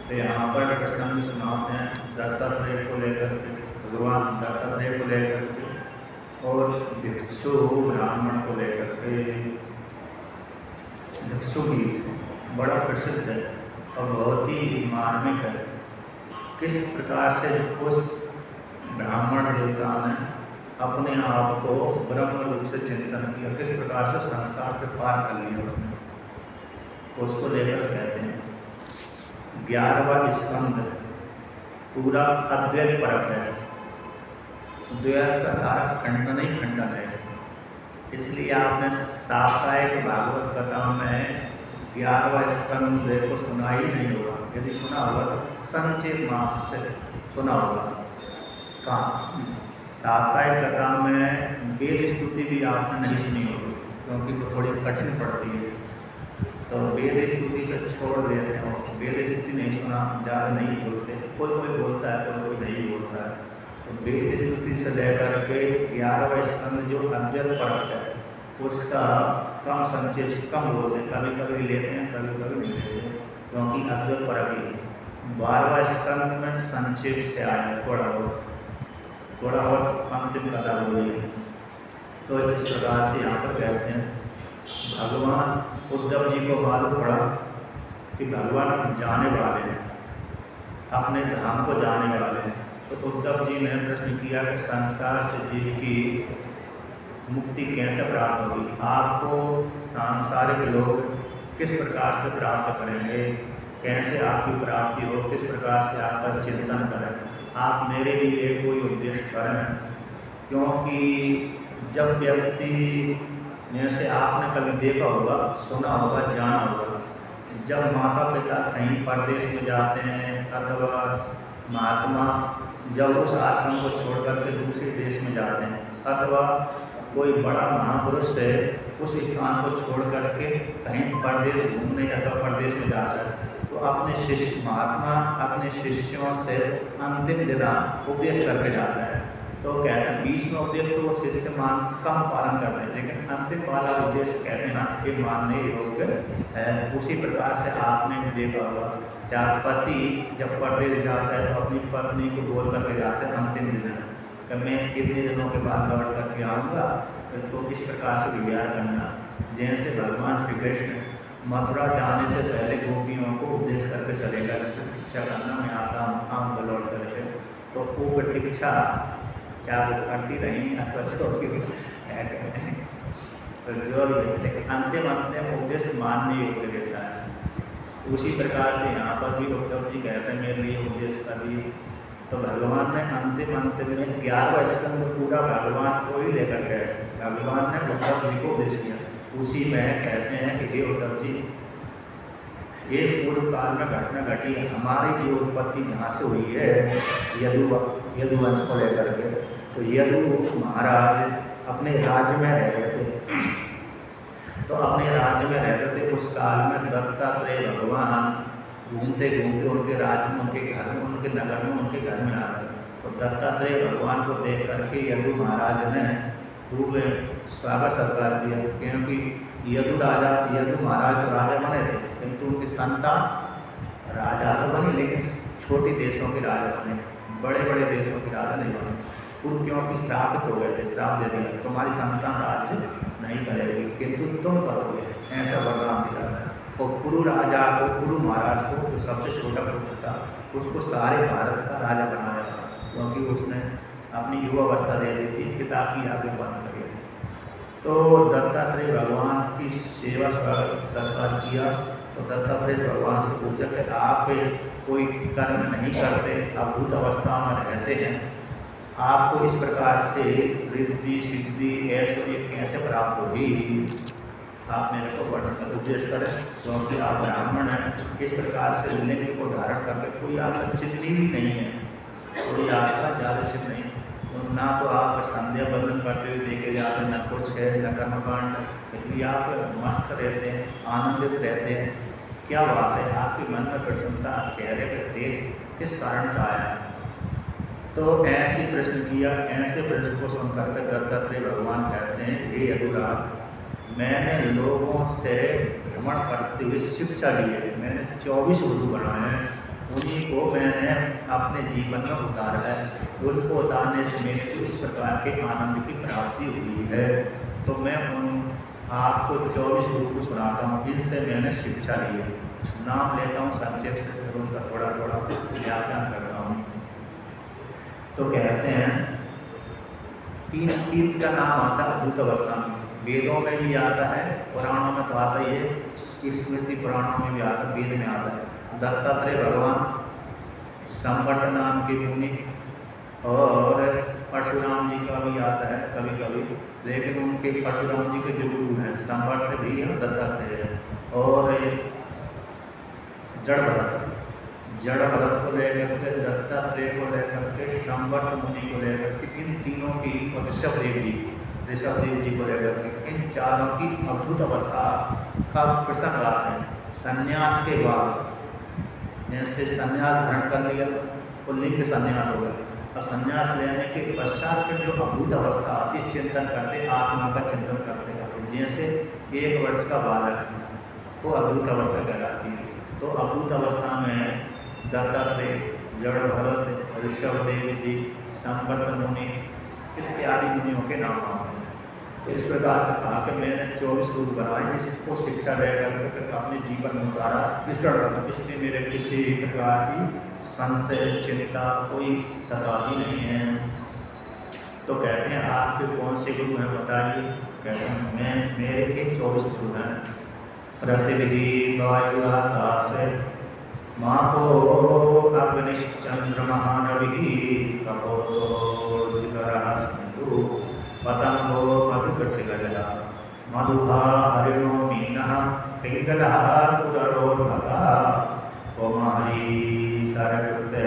तो यहाँ पर प्रसंग सुनाते हैं दत्तात्रेय को लेकर के, भगवान दत्तात्रेय को लेकर के और भिक्षु ब्राह्मण को लेकर के। भिक्षु गीत बड़ा प्रसिद्ध है और बहुत ही मार्मिक है। किस प्रकार से उस ब्राह्मण देवता ने अपने आप को ब्रह्म रूप से चिंतन किया, किस प्रकार से संसार से पार कर लिया उसने, तो उसको लेकर कहते हैं 11वां स्कंद पूरा अद्वैत परक है। द्वैत का सारा खंडन ही खंडन है इसमें। इसलिए आपने साप्ताहिक भागवत कथा में 11वां स्कंद को सुना ही नहीं होगा। यदि सुना होगा तो संक्षेप मात्र से सुना होगा। कहाँ साप्ताहिक कथा में वेद स्तुति भी आपने नहीं सुनी होगी, क्योंकि वो थोड़ी कठिन पड़ती है, तो वेद स्तुति से छोड़ देते हैं। वेद स्तुति नहीं सुना, ज़्यादा नहीं बोलते, कोई कोई बोलता है, कोई कोई नहीं बोलता है। तो वेद स्तुति से लेकर के 11वां स्कंद जो अद्वैत परक है उसका कम संक्षेप कम बोलते हैं, कभी कभी लेते हैं, कभी कभी नहीं लेते, क्योंकि अद्वैत परक ही। 12वां स्कंद में संक्षेप से आया थोड़ा और अंतिम कथा बोली। तो इस प्रकार से यहाँ पर कहते हैं भगवान उद्धव जी को मालूम पड़ा कि भगवान जाने वाले हैं, अपने धाम को जाने वाले हैं। तो उद्धव जी ने प्रश्न किया कि संसार से जीव की मुक्ति कैसे प्राप्त होगी, आपको सांसारिक लोग किस प्रकार से प्राप्त करेंगे, कैसे आपकी प्राप्ति हो, किस प्रकार से आपका चिंतन करें, आप मेरे लिए कोई उद्देश्य करें। क्योंकि जब व्यक्ति जैसे आपने कभी देखा होगा, सुना होगा, जाना होगा, जब माता पिता कहीं परदेश में जाते हैं अथवा महात्मा जब उस आश्रम को छोड़ करके दूसरे देश में जाते हैं, अथवा कोई बड़ा महापुरुष से उस स्थान को छोड़ करके कहीं परदेश घूमने अथवा परदेश में जाता है, तो अपने शिष्य महात्मा अपने शिष्यों से अंतिम दिना उपदेश करके जाता है। तो कहते हैं बीच में उपदेश तो वो शिष्य कम पालन कर रहे हैं, लेकिन अंतिम वाला उपदेश कहते हैं ये मानने योग्य है। उसी प्रकार से आपने भी देखा होगा, चाहे पति जब परदेश जाता है तो अपनी पत्नी को बोल करके जाते हैं अंतिम दिन कि मैं कितने दिनों के बाद लौट करके आऊँगा। तो इस प्रकार से व्यवहार करना। जैसे भगवान श्री कृष्ण मथुरा जाने से पहले गोपियों को उपदेश करके चलेगा, प्रतीक्षा करना मैं आता हूँ, आऊँगा लौट करके। तो वो प्रतीक्षा चाहे वो करती रही अथवा छोटी तो जो अंतिम उपदेश मानने योग्य देता है। उसी प्रकार से यहाँ पर भी उद्धव जी कहते हैं मेरे लिए उपदेश कर दिए। तो भगवान ने अंतिम में 11वां स्कंद पूरा भगवान को ही लेकर गए। भगवान ने उद्धव जी को उपदेश किया। उसी में कहते हैं कि हे उद्धव जी, ये पूर्व काल में घटना घटी, हमारी जो उत्पत्ति जहाँ से हुई है यदुवंश को लेकर के, तो यदु महाराज अपने राज्य में रहते थे। तो अपने राज्य में रहते थे उस काल में दत्तात्रेय भगवान घूमते घूमते उनके राज्य में, उनके घर में, उनके नगर में, उनके घर में आ गए। तो दत्तात्रेय भगवान को देख करके यदु महाराज ने खूब स्वागत सत्कार किया, क्योंकि यदु महाराज तो राजा बने थे, किंतु उनकी संतान राजा तो बनी, लेकिन छोटे देशों के राजा बने, बड़े बड़े देशों के राजा नहीं बने। कुरु क्योंकि श्रापित हो गए थे, श्राप दे दिया तुम्हारी संतान राज्य नहीं करेगी, किंतु तुम करोगे, ऐसा वरदान दिया है। और कुरु राजा को, कुरु महाराज को जो सबसे छोटा पुत्र था, उसको सारे भारत का राजा बनाया था, क्योंकि उसने अपनी युवावस्था दे दी थी कि ताकि आगे बढ़ सके। तो दत्तात्रेय भगवान की सेवा सत्कार किया। तो दत्तात्रेय भगवान से पूछा कि आप कोई कर्म नहीं करते, अद्भुत अवस्था में रहते हैं, आपको इस प्रकार से रिद्धि सिद्धि ऐश्वर्य कैसे प्राप्त होगी, आप मेरे को वर्णन कर उपदेश करें। क्योंकि आप ब्राह्मण हैं, इस प्रकार से लिंग को धारण करके कोई आपका चिन्ह भी नहीं है, कोई आपका ज़्यादा चिन्ह नहीं, तो ना तो आप संध्या बंधन करते हुए देखे जाते हैं, न कुछ है, न कर्मकांड, इसलिए आप मस्त रहते हैं, आनंदित रहते हैं। क्या बात है, आपके मन में प्रसन्नता, चेहरे पर तेज किस कारण से आया है? तो ऐसे प्रश्न किया। ऐसे प्रश्न को सुनकर के दत्तात्रेय भगवान कहते हैं, हे यदुराज, मैंने लोगों से भ्रमण करते हुए शिक्षा ली है, मैंने 24 गुरु बनाए हैं, उन्हीं को मैंने अपने जीवन में उतारा है। उनको उतारने से मेरे को इस प्रकार के आनंद की प्राप्ति हुई है। तो मैं आपको 24 गुरु को सुनाता हूँ, जिनसे मैंने शिक्षा ली है। नाम लेता हूँ संक्षेप से, फिर उनका थोड़ा थोड़ा व्याख्यान करता हूँ। तो कहते हैं तीन का नाम आता है अद्भुत अवस्था में। वेदों में भी आता है, पुराणों में तो आता ही है, स्मृति पुराणों में भी आता है, वेद में आता है। दत्तात्रेय भगवान, संवट नाम के मुनि, और परशुराम जी का भी आता है कभी कभी, लेकिन उनके परशुराम जी के जो गुरु हैं संवट भी है, दत्तात्रेय है। और जड़ भरत को लेकर के, दत्तात्रेय को लेकर के, संवट मुनि को लेकर के, इन तीनों की, और ऋषभ देव जी को लेकर के, इन चारों की अद्भुत अवस्था का प्रसंग आता है। संन्यास के बाद, जैसे संन्यास ग्रहण कर लिया तो लिंग संन्यास हो गया, और संन्यास लेने के पश्चात फिर जो अद्भुत अवस्था आती है, चिंतन करते, आत्मा का चिंतन करते करते, जैसे 1 वर्ष का बालक, वो अद्भुत अवस्था कहलाती है। तो अद्भुत अवस्था में दत्तात्रेय, जड़ भरत, ऋषभ देव जी, संवर्त मुनि इत्यादि मुनियों के नाम आते हैं। तो इस प्रकार से कहा कि मैंने 24 गुरु बनाए, इसको शिक्षा लेकर के अपने जीवन में उतारा, इसलिए मेरे किसी प्रकार की संशय चिंता कोई सताती नहीं है। तो कहते हैं आपके कौन से गुरु हैं बताइए। कहते हैं मेरे के 24 गुरु हैं। पृथ्वी वायु आकाश मापो अग्निश्चंद्रमा रवि कपोतो जिगरः सिंधु पतंगो मधुकटिगला मधुहा हरिणो मीनः पिंगलः पुररोर्भगः कोमहरी सरकृते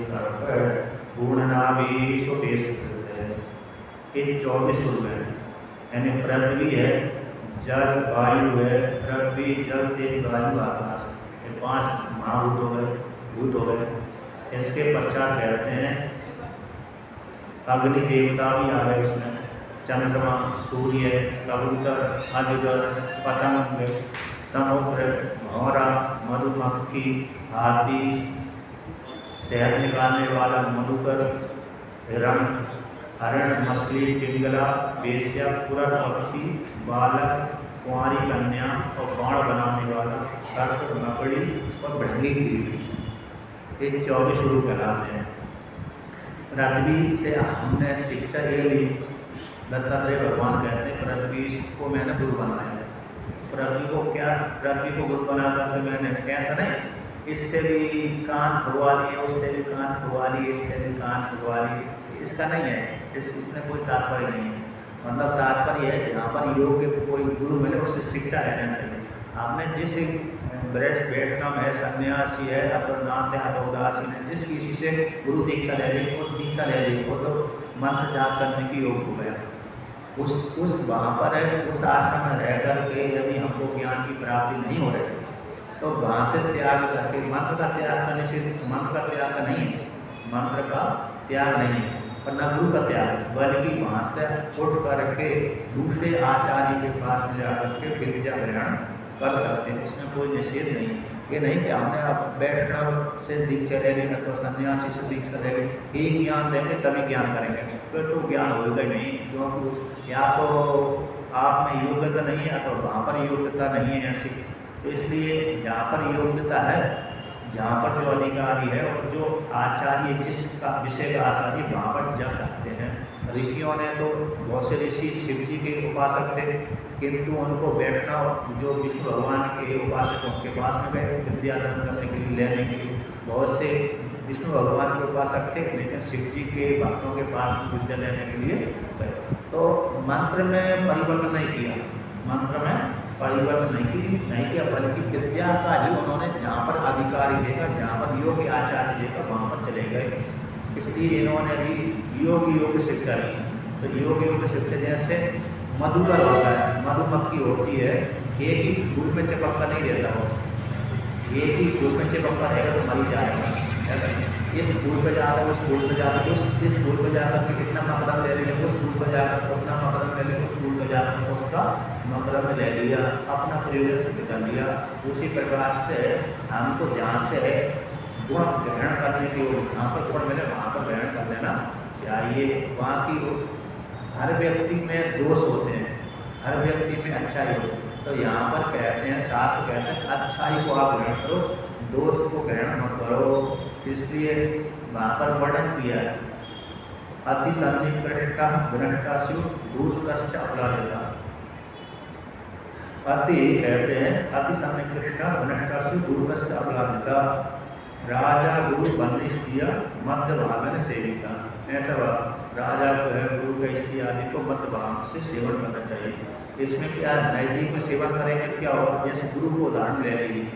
सर्प पूर्णनाभि सुतेस्कृते। ये 24 गुरु हैं। यानी पृथ्वी है, जल वायु है, पृथ्वी जल तेज वायु आकाश, ये 5 महाभूत हो गए, भूत हो गए। इसके पश्चात कहते हैं अग्नि देवता भी आ गए उसमें, चंद्रमा, सूर्य, कबूतर, अजगर, पतंग, समुद्र, भौरा, मधुमक्खी, हाथी, शहद निकालने वाला मधुकर, हिरण, मछली, पिंगला, वेश्या, पुरन पक्षी, बालक, कुंवारी कन्या और बाण बनाने वाला, सर्प, मकड़ी और भृंगी कीड़ी। ये 24 गुरु कहलाते हैं। पृथ्वी से हमने शिक्षा ये ली। दत्तात्रेय भगवान कहते हैं पृथ्वी को मैंने गुरु बनाया है। पृथ्वी को गुरु बना करके मैंने, कैसा नहीं, इससे भी कान खुलवा लिए, उससे भी कान खुलवा लिए, इससे भी कान खुलवा लिए, इसका नहीं है, इसमें कोई तात्पर्य नहीं है। मतलब तात्पर्य है कि यहाँ पर योग के कोई गुरु मिले, उससे शिक्षा लेना चाहिए। आपने जिस बैठना है, सन्यासी है, अपरनाथ है, उदासीन है, जिस किसी से गुरु दीक्षा ले ली, वो दीक्षा ले ली, वो तो मंत्र जाप करने की योग हो गया। उस वहाँ पर है, उस आश्रम में रह करके यदि हमको ज्ञान की प्राप्ति नहीं हो रही तो वहाँ से त्याग करके, मंत्र का त्याग करने से, मंत्र का त्याग का नहीं, मंत्र का त्याग नहीं और न गुरु का त्याग, बल्कि वहाँ से उठ करके दूसरे आचार्य के पास में जाकर के विद्या ग्रहण कर सकते हैं। इसमें कोई निषेध नहीं। ये नहीं कि हमने अब बैठना से दीक्षा ले ली तो सन्यासी से दीक्षा ले ली, ये ज्ञान देंगे तभी ज्ञान करेंगे, फिर तो ज्ञान होगा ही नहीं। क्योंकि या तो आप में योग्यता नहीं है, तो वहाँ पर योग्यता नहीं है ऐसी। तो इसलिए जहाँ पर योग्यता है, जहाँ पर जो अधिकारी है और जो आचार्य जिसका विषय का आचार्य, वहाँ पर जा सकते हैं। ऋषियों ने तो बहुत से ऋषि शिव जी के उपासक थे, किंतु उनको बैठना, जो विष्णु भगवान के उपासक उनके पास में गए विद्या दान करने के लिए, लेने के लिए। बहुत से विष्णु भगवान के उपासक थे, लेकिन शिव जी के भक्तों के पास में विद्या लेने के लिए गए। तो मंत्र में परिवर्तन नहीं किया, मंत्र में परिवर्तन नहीं किया, बल्कि विद्या का ही उन्होंने जहाँ पर अधिकारी देखा, जहाँ पर योग्य आचार्य देखा, वहाँ पर चले गए। इसलिए इन्होंने भी योग शिक्षा ली। तो योग शिक्षा जैसे मधुकर होता है, मधुमक्खी होती है, एक ही धूप में चिपक कर नहीं रहता, वो एक ही धूप में चिपक कर रहेगा तो मर जाएगा। इस फूल पर जाकर उस फूल पर जाकर इस फूल पर जाकर के कितना मकरम ले लिया, उस फूल पर जाकर उतना मकरम ले लिया, उस फूल पर जाकर उसका मकरम ले लिया, अपना प्रयोजन सिद्ध कर लिया। उसी प्रकार से हमको जहाँ से गुण ग्रहण करने की ओर, जहाँ पर गुण मिले वहाँ पर ग्रहण कर लेना चाहिए। वहाँ की हर व्यक्ति में दोष होते हैं, हर व्यक्ति में अच्छाई होती है। तो यहाँ पर कहते हैं, शास्त्र कहते हैं अच्छाई को आप ग्रहण करो, दोष को ग्रहण मत करो। इसलिए वहाँ पर वर्णन किया है, अति सन्निकृष्ट विनष्टास्यु दूरतश्च अपलादिता। अति कहते हैं अति सन्निकृष्ट विनष्टास्यु दूरतश्च अपलादिता। राजा गुरु बंदी स्त्रिया मध्य भागन सेविता। ऐसा राजा को है, गुरु का स्त्री आदि को मध्य भाग से सेवन करना चाहिए। इसमें क्या नैतिक में सेवन करेंगे क्या होगा? जैसे गुरु को उदाहरण ले लीजिए,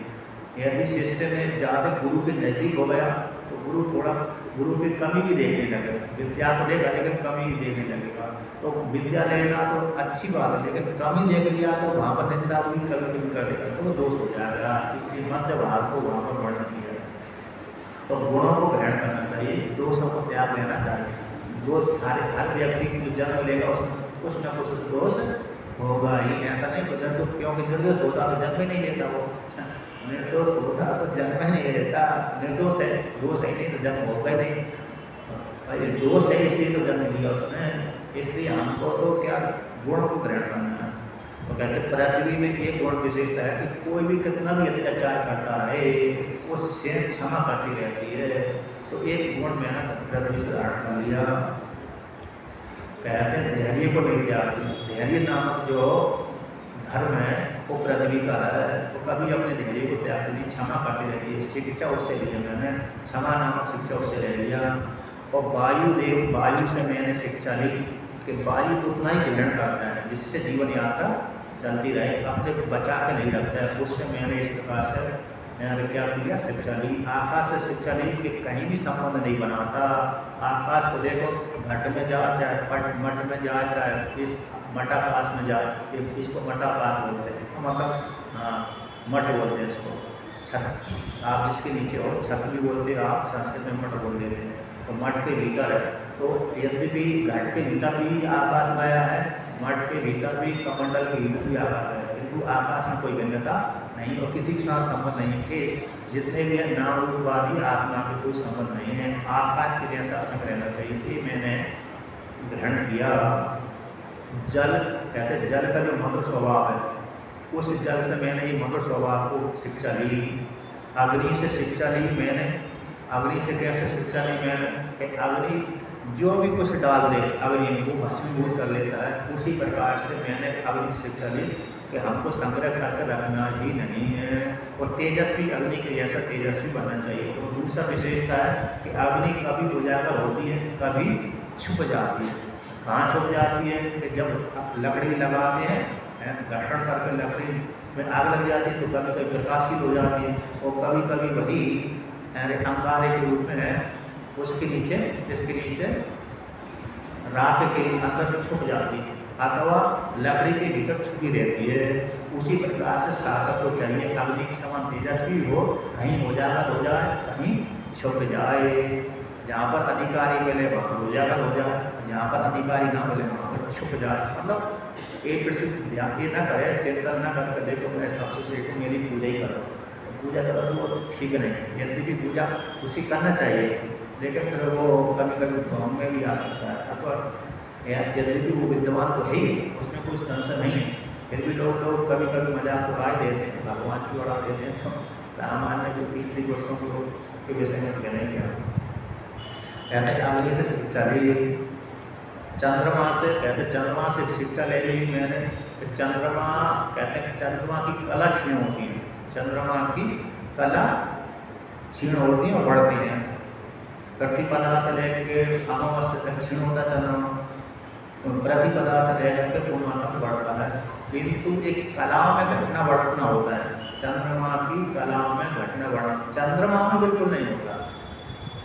यदि शिष्य ने ज़्यादा गुरु के नज़दीक हो गया तो गुरु की कमी भी देखने लगेगा। विद्या तो लेगा लेकिन कमी भी देखने लगेगा। तो विद्या लेना तो अच्छी बात है, लेकिन कमी देख लिया तो वहाँ पर निंदा भी कभी कर देगा तो वो दोष हो जाएगा। इसलिए मध्य भाग को वहाँ पर वर्णन किया है। तो गुणों को ग्रहण करना चाहिए, दोषों को त्याग लेना चाहिए। वो सारे हर व्यक्ति जो जन्म लेगा उसमें कुछ न कुछ दोष होगा ही। ऐसा नहीं कि निर्दोष, क्योंकि निर्दोष होता तो जन्म ही नहीं लेता, वो निर्दोष होता तो जन्म ही नहीं लेता। निर्दोष है, दोष है नहीं तो जन्म होगा ही नहीं। ये दोष है इसलिए तो जन्म लिया उसने। इसलिए हमको तो क्या गुण को ग्रहण करना है। तो कहते पृथ्वी में एक गुण विशेषता है कि कोई भी कितना भी अत्याचार करता रहे वो स्वयं क्षमा करती रहती है। तो एक गुण मैंने पृथ्वी से धारण कर लिया। कहते हैं धैर्य को नहीं त्याग। धैर्य नामक जो धर्म है वो पृथ्वी का है, वो कभी अपने धैर्य को त्याग नहीं, क्षमा करती रहती है। शिक्षा उससे लिया मैंने, क्षमा नामक शिक्षा उससे ले लिया। और वायु से मैंने शिक्षा ली कि वायु उतना ही ग्रहण करता है जिससे जीवन यात्रा चलती रहे, अपने बचा के नहीं रखता है। उससे मैंने इस प्रकार से मैंने क्या किया, शिक्षा ली। आकाश से शिक्षा ली कि कहीं भी संबंध नहीं बनाता। आकाश को देखो, घट में जाए चाहे मठ में जाए चाहे इस मठाकाश में जाए, इसको मठाकाश बोलते हैं, मतलब मठ बोलते हैं इसको, छत। आप जिसके नीचे और छत भी बोलते हैं, आप संस्कृत में मठ बोल देते हैं। तो मठ के भीतर है, तो यदि भी घट के भीतर भी आकाश गया है, मठ के भीतर भी, कमंडल के भीतर भी आकाश है, किंतु आकाश में कोई भिन्नता नहीं और किसी के साथ संबंध नहीं है। जितने भी नाम रूपवादी आत्मा के कोई संबंध नहीं है। आकाश के जैसा संग रहना चाहिए। ये मैंने ग्रहण किया। जल कहते हैं जल का जो मधुर स्वभाव है, उस जल से मैंने ये मधुर स्वभाव को शिक्षा ली। अग्नि से शिक्षा ली मैंने। अग्नि से कैसे शिक्षा ली मैंने कि अग्नि जो भी कुछ डाल दे अग्नि को भस्मीभूत कर लेता है। उसी प्रकार से मैंने अग्नि शिक्षा ली कि हमको संग्रह करके रखना ही नहीं है और तेजस्वी अग्नि के जैसा तेजस्वी बनना चाहिए। और दूसरा विशेषता है कि अग्नि कभी उजागर होती है, कभी छुप जाती है। कहाँ छुप जाती है कि जब लकड़ी लगाते हैं, घर्षण करके लकड़ी में आग लग जाती है तो कभी कभी प्रकाशित हो जाती है और कभी कभी वही अंगारे के रूप में है उसके नीचे, इसके नीचे राख के अंदर छुप जाती है अथवा लकड़ी के भीतर छुपी रहती है। उसी प्रकार से साधक को चाहिए अग्नि के समान तेजस्वी हो, कहीं उजागर हो जाए, कहीं छुप जाए। जहाँ पर अधिकारी मिले वहाँ पर उजागर हो जाए, जहाँ पर अधिकारी ना मिले वहाँ पर छुप जाए। मतलब एक प्रसिद्ध ध्यान ये न करे, चिंतन न करके देखो मैं सबसे श्रेष्ठ मेरी पूजा ही करो, पूजा करो तो वो ठीक नहीं। यदि भी पूजा उसी करना चाहिए, लेकिन फिर वो कभी कभी भ्रम में भी आ सकता है। अथवा यदि भी वो विद्वान तो है ही, उसमें कोई संशय नहीं है, फिर भी लोग कभी कभी मजाक उड़ा देते हैं, भगवान की उड़ा देते हैं। तो सामान्य जो स्त्री पुरुषों के विषय में कहने क्या कहते हैं अग्नि से शिक्षा ली। चंद्रमा से कहते चंद्रमा से शिक्षा ले ली मैंने। चंद्रमा कहते हैं चंद्रमा की कला क्षीण होती है, चंद्रमा की कला क्षीण होती है और बढ़ती है। प्रतिपदा से लेकर अमावस्या तक क्षीण होता चंद्रमा, प्रतिपदा से लेकर के पूर्णिमा तक बढ़ता है। किंतु एक कला में घटना बढ़ना होता है, चंद्रमा की कला में घटना बढ़ना चंद्रमा में बिल्कुल नहीं होता,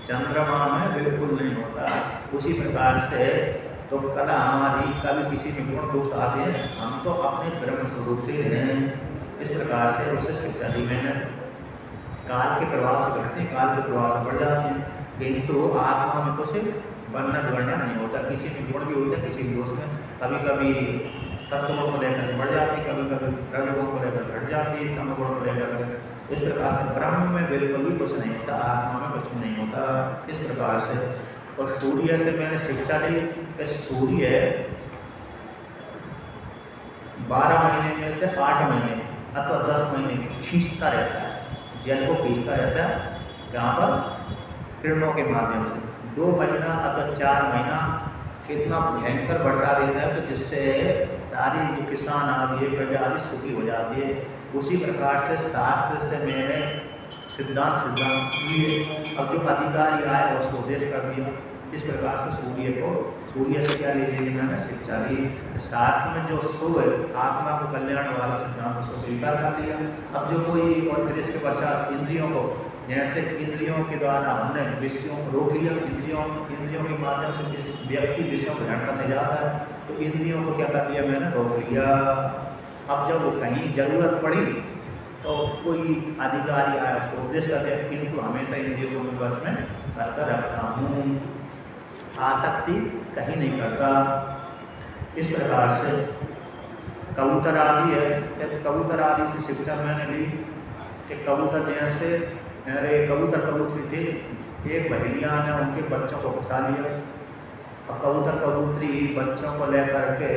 चंद्रमा में बिल्कुल नहीं होता। उसी प्रकार से तो कला हमारी कभी किसी में गुण दोष आते हैं, हम तो अपने ब्रह्म स्वरूप से हैं। इस प्रकार से उससे शिक्षा दी मैंने। काल के प्रभाव से घटते, काल के प्रभाव से बढ़ जाते हैं, किंतु आत्मा में कुछ बनना बिगड़ना नहीं होता। किसी में गुण भी होता है, किसी में दोष में कभी कभी सत्व गुण को लेकर बढ़ जाती है, कभी कभी रज गुण को लेकर घट जाती है, तम गुण को लेकर इस प्रकार से ब्रह्म में बिल्कुल भी कुछ नहीं होता, आत्मा में कुछ नहीं होता, इस प्रकार से। और सूर्य से मैंने शिक्षा ली कि सूर्य 12 महीने में से 8 महीने अथवा 10 महीने खींचता रहता है, जल को खींचता रहता है, जहाँ पर किरणों के माध्यम से 2 महीना अथवा 4 महीना इतना भयंकर वर्षा देता है, तो जिससे सारी जो किसान आदि है, प्रजा आदि सुखी हो जाती है। उसी प्रकार से शास्त्र से मैंने सिद्धांत लिए, अब जो अधिकारी आए उसको उपदेश कर दिया। इस प्रकार से सूर्य से क्या ले ली मैंने? शिक्षा ली। शास्त्र में जो शुभ है, आत्मा को कल्याण वाला सिद्धांत, उसको स्वीकार कर लिया। अब जो कोई और फिर इसके पश्चात इंद्रियों को, जैसे इंद्रियों के द्वारा हमने विषयों को रोक लिया, इंद्रियों के माध्यम से व्यक्ति विषयों को ग्रहण करने जाता है, तो इंद्रियों को क्या कर लिया मैंने? रोक लिया। अब जब वो कहीं जरूरत पड़ी तो कोई अधिकारी आया, उसको उपदेश कर दिया, किंतु हमेशा इंद्रियों को मैं बस में करकर रखता हूँ, आसक्ति कहीं नहीं करता। इस प्रकार से कबूतर आदि है, कबूतर आदि से शिक्षा मैंने ली कि कबूतर जैसे मेरे कबूतर कबूतरी थे, एक बहेलिया ने उनके बच्चों को फंसा लिया, और कबूतर कबूतरी बच्चों को लेकर के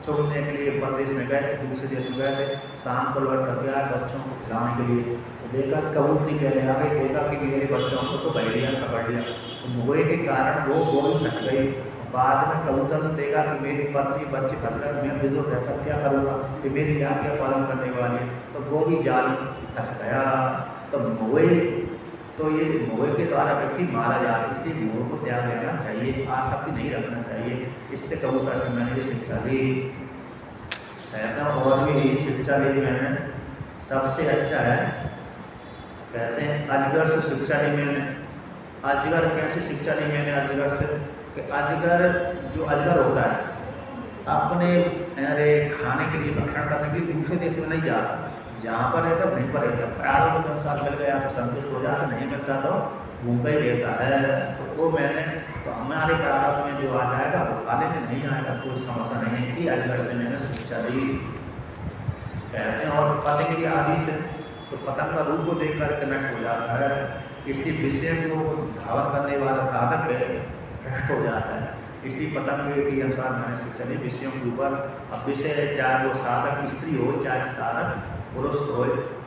चुगने के लिए परदेश में गए, दूसरे देश में गए थे। शाम को लौट कर गया बच्चों को खिलाने के लिए, तो देखा कबूतरी पहले आ गई, देखा कि मेरे बच्चों को तो बहेलिया ने पकड़ लिया, तो मोए के कारण वो भी फंस गई। बाद में कबूतर ने देखा कि मेरी पत्नी बच्चे फंस गए, मैं विदुर रहकर क्या करूँगा, कि मेरी आज्ञा पालन करने वाली, तो वो भी जाल फंस गया। तो ये मोह के द्वारा व्यक्ति मारा जा रहा है, इसलिए मोह को त्याग देना चाहिए, आसक्ति नहीं रखना चाहिए। इससे कबूतर से मैंने ये शिक्षा ली। कहता हूँ और भी शिक्षा ली मैंने, सबसे अच्छा है, कहते हैं अजगर से शिक्षा ली मैंने। अजगर कैसे शिक्षा ली मैंने? अजगर से कि अजगर जो अजगर होता है, अपने खाने के लिए, भक्षण करने के लिए दूसरे देश में नहीं जाता, जहाँ पर रहता वहीं पर रहता। प्रारब्ध के अनुसार मिल गया तो संतुष्ट हो जाता, नहीं मिलता तो भूखा ही रहता है। तो वो मैंने, तो हमारे प्रारब्ध में जो आ जाएगा वो खा लेंगे, नहीं आएगा कोई समस्या नहीं है, कि अजगर से मैंने शिक्षा दी। कहते हैं और पतंग आदि से, तो पतंग का रूप को देख कर नष्ट हो जाता है, इसलिए विषय को धारण करने वाला साधक भ्रष्ट हो जाता है। इसलिए पतंग के अनुसार मैंने शिक्षा दी विषयों के ऊपर। अब विषय चाहे वो साधक स्त्री हो, चाहे साधक पुरुष हो।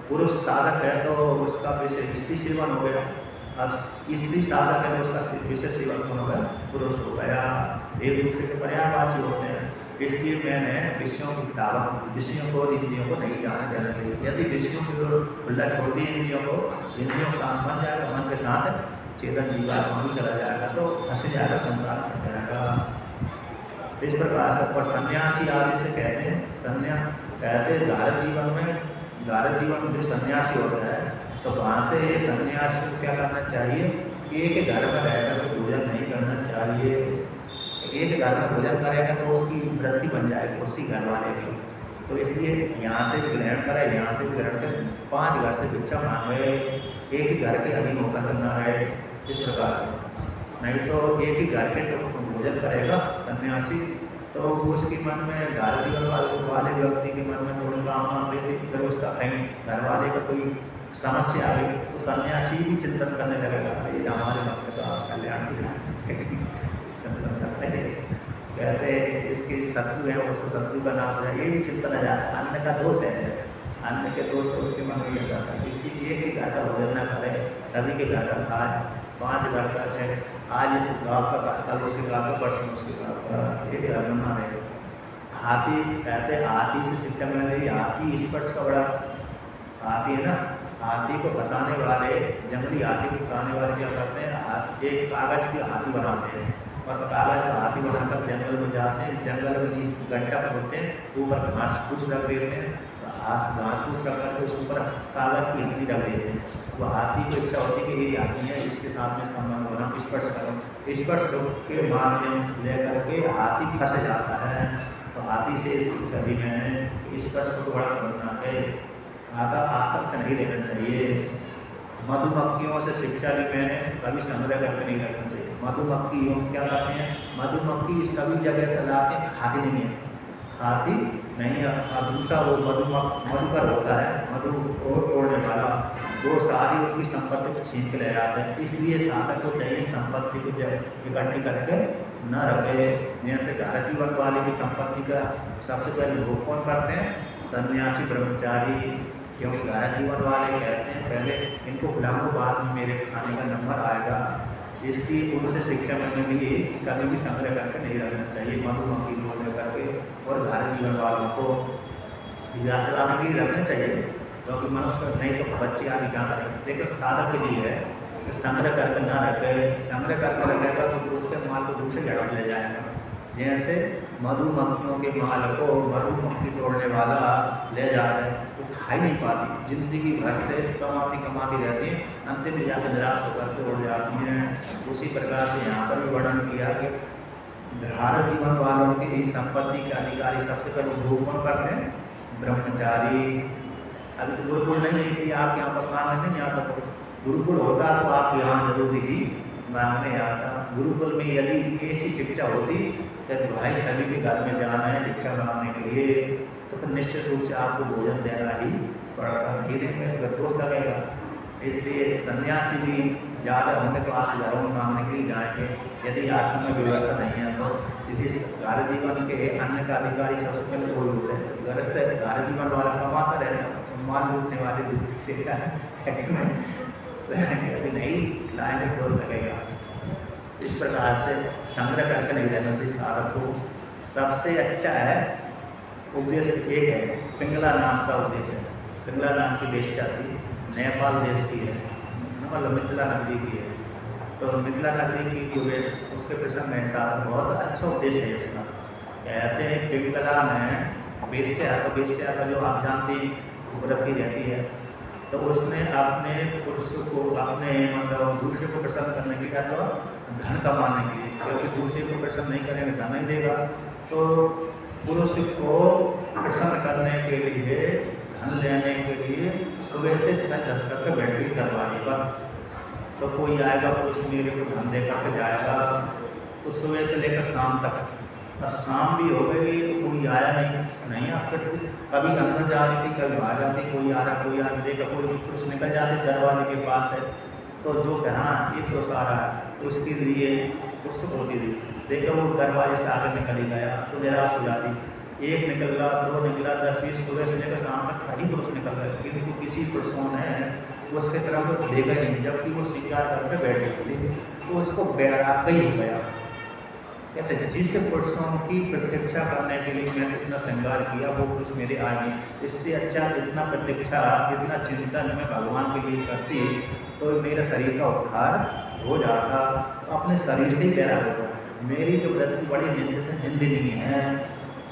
पुरुष साधक है तो उसका विषय स्त्री सेवन हो गया, अब स्त्री साधक है तो उसका विषय सेवन कौन हो गया? पुरुष हो गया। एक दूसरे के पर्यायवाची होते हैं, इसलिए मैंने विषयों की दावत, विषयों को और इंद्रियों को नहीं जाने देना चाहिए। यदि विषयों को खुला छोड़ दी, इंद्रियों को साथ बन जाएगा, मन के साथ चेतन जीवात्मा भी चला जाएगा, तो फंस जाएगा, संसार फंस जाएगा। इस प्रकार से पर सन्यासी आदि से कहते हैं, कहते हैं भारत जीवन में जो सन्यासी होता है, तो वहाँ से ये सन्यासी को क्या करना चाहिए? एक घर में रहकर तो भोजन नहीं करना चाहिए। एक घर में भोजन करेगा तो उसकी वृत्ति बन जाएगी उसी घर वाले की, तो इसलिए यहाँ से भी ग्रहण करे, यहाँ से भी ग्रहण करे, 5 घर से भिक्षा मांगे, एक ही घर के अधीन होकर करना है। इस प्रकार से नहीं तो एक ही घर के भोजन करेगा सन्यासी, तो उसके मन में घर जीवन वाले व्यक्ति के मन में थोड़ी कामना रहती, फिर उसका कहीं घर वाले का कोई समस्या आ गई तो सन्यासी भी चिंतन करने लगेगा, ये हमारे भक्त का कल्याण चिंतन करते हैं। कहते हैं इसकी शत्रु है, उसका शत्रु का नाश हो जाए, ये भी चिंतन आ जाता है। अन्न का दोष है, अन्न के दोष से उसके मन में यह आता है, इसलिए एक ही घर का भोजन न करें, सभी के घर का खाए। 5 घर का है, आज इस गाँव का, कल उसके गाँव का, परसों उसके गाँव का, एक घर बना रहे। हाथी, कहते हैं हाथी से शिक्षा मिल रही, हाथी स्पर्श का बड़ा, हाथी है ना, हाथी को फंसाने वाले, जंगली हाथी को फंसाने वाले क्या करते हैं? एक कागज की हाथी बनाते हैं और कागज का हाथी बनाकर जंगल में जाते हैं, जंगल में गड्ढा खोदते हैं, ऊपर घास फूस रख देते हैं, घास फूस रख करके उसके ऊपर कागज की हड्डी रख देते हैं। वो हाथी को इच्छा होती है कि ये हाथी है, इसके साथ में संबंध बना, स्पर्श करो, स्पर्श के माध्यम से लेकर के हाथी फंस जाता है। तो हाथी से छवि में स्पर्श को बड़ा करना है, आधा आसक्त नहीं रहना चाहिए। मधुमक्खियों से शिक्षा ली मैंने, कभी संग्रह करके नहीं रखना चाहिए। मधुमक्खी क्या करते हैं? मधुमक्खी सभी जगह से लाते हैं, खाती नहीं है, खाती नहीं। और दूसरा वो मधुकर होता है, मधु तोड़ने वाला, वो सारी उनकी संपत्ति को छीन के ले जाते हैं। इसलिए साधक को चाहिए संपत्ति को जब इकट्ठी करके न रखे। जैसे घर जीवन वाले की संपत्ति का सबसे पहले भोग कौन करते हैं? सन्यासी ब्रह्मचारी। क्योंकि घर जीवन वाले कहते हैं पहले इनको खिलाऊंगा, बाद में मेरे खाने का नंबर आएगा। इसलिए उनसे शिक्षा मिलने के लिए कभी भी संग्रह करके नहीं रखना चाहिए, मधुमक्खी को करके। और घर जीवन वालों को यात्रा के लिए रखना चाहिए, क्योंकि मनुष्य नहीं तो बच्चे आदि क्या करेंगे। लेकिन साधक के लिए है कि संग्रह करके ना रखे। संग्रह करके रखेगा तो उसके माल को दूसरे जगह ले जाएगा। जैसे मधुमक्खियों के माल को मधुमक्खी तोड़ने वाला ले जाता है, वो खा ही नहीं पाती, जिंदगी भर से कमाती रहती है, अंतिम में जाकर निराश होकर के उड़ जाती हैं। उसी प्रकार से यहाँ पर भी वर्णन किया कि भारत जीवन वालों की इस संपत्ति के अधिकारी सबसे पहले भोग कौन करते हैं? ब्रह्मचारी। अभी तो गुरुकुल नहीं है, इसलिए आप यहाँ पर मांगने नहीं आता। तो गुरुकुल होता तो आप यहाँ जरूर ही मांगने आता। गुरुकुल में यदि ऐसी शिक्षा होती कि भाई सभी के घर में जाना है शिक्षा मांगने के लिए, तो फिर निश्चित रूप से आपको भोजन देना ही पड़ेगा, धीरे में दोष लगेगा। इसलिए सन्यासी भी ज़्यादा होंगे तो आप घरों में मांगने के लिए जाएंगे, यदि आश्रम में व्यवस्था नहीं है तो। यदि घर जीवन के अन्य का अधिकारी सबसे पहले कोई होते हैं, गृहस्थ घर जीवन वाला कमाता रहता है, माल लूटने वाले यदि नहीं लाएंगे तो लगेगा। इस प्रकार से संग्रह करके नहीं रहना चाहिए साधक को। सबसे अच्छा है उपदेश एक है, पिंगला नाम का उपदेश है। पिंगला नाम की वेश्या थी, नेपाल देश की है, मतलब मिथिला नगरी की है। तो मिथिला नगरी की जो उसके प्रसंग में साधक बहुत अच्छा उपदेश है इसका। कहते हैं पिंगला में वेश्या, तो वेश्या का जो आप जानते वृत्ति रहती है, तो उसने अपने पुरुष को अपने मतलब दूसरे को प्रसन्न करने के लिए तो धन कमाने के लिए, क्योंकि दूसरे को प्रसन्न नहीं करेंगे धन नहीं देगा, तो पुरुष को प्रसन्न करने के लिए धन लेने के लिए सुबह से सच धस करके बैठी दरवाजे पर। तो कोई आएगा पुरुष मेरे को धन दे करके जाएगा, तो सुबह से लेकर शाम तक। अब शाम भी हो गई तो कोई आया नहीं आ करती, कभी अंदर जा रही थी कभी बाहर जाती, कोई आ रहा कोई आ देखा, कोई पुरुष निकल जाते दरवाजे के पास से, तो जो कि हाँ ये पुरुष आ रहा है तो उसके लिए उत्सुक होती थी। देखा वो दरवाजे से आगे निकल ही गया तो निराश हो जाती। एक निकला, दो निकला, 10-20 सुबह से लेकर शाम तक कहीं पुरुष निकल गए, किंतु किसी पुरुषों ने उसके तरफ तो देखा नहीं, जबकि वो स्वीकार करके बैठे थे तो उसको बैराग ही हो गया। कहते जिस पुरुषों की प्रतीक्षा करने के लिए मैंने इतना श्रृंगार किया वो पुरुष मेरे आए, इससे अच्छा इतना प्रतीक्षा इतना चिंतन मैं भगवान के लिए करती तो मेरा शरीर का उद्धार हो जाता। तो अपने शरीर से ही कह रहा होगा मेरी जो वृत्ति बड़ी निंदनीय है,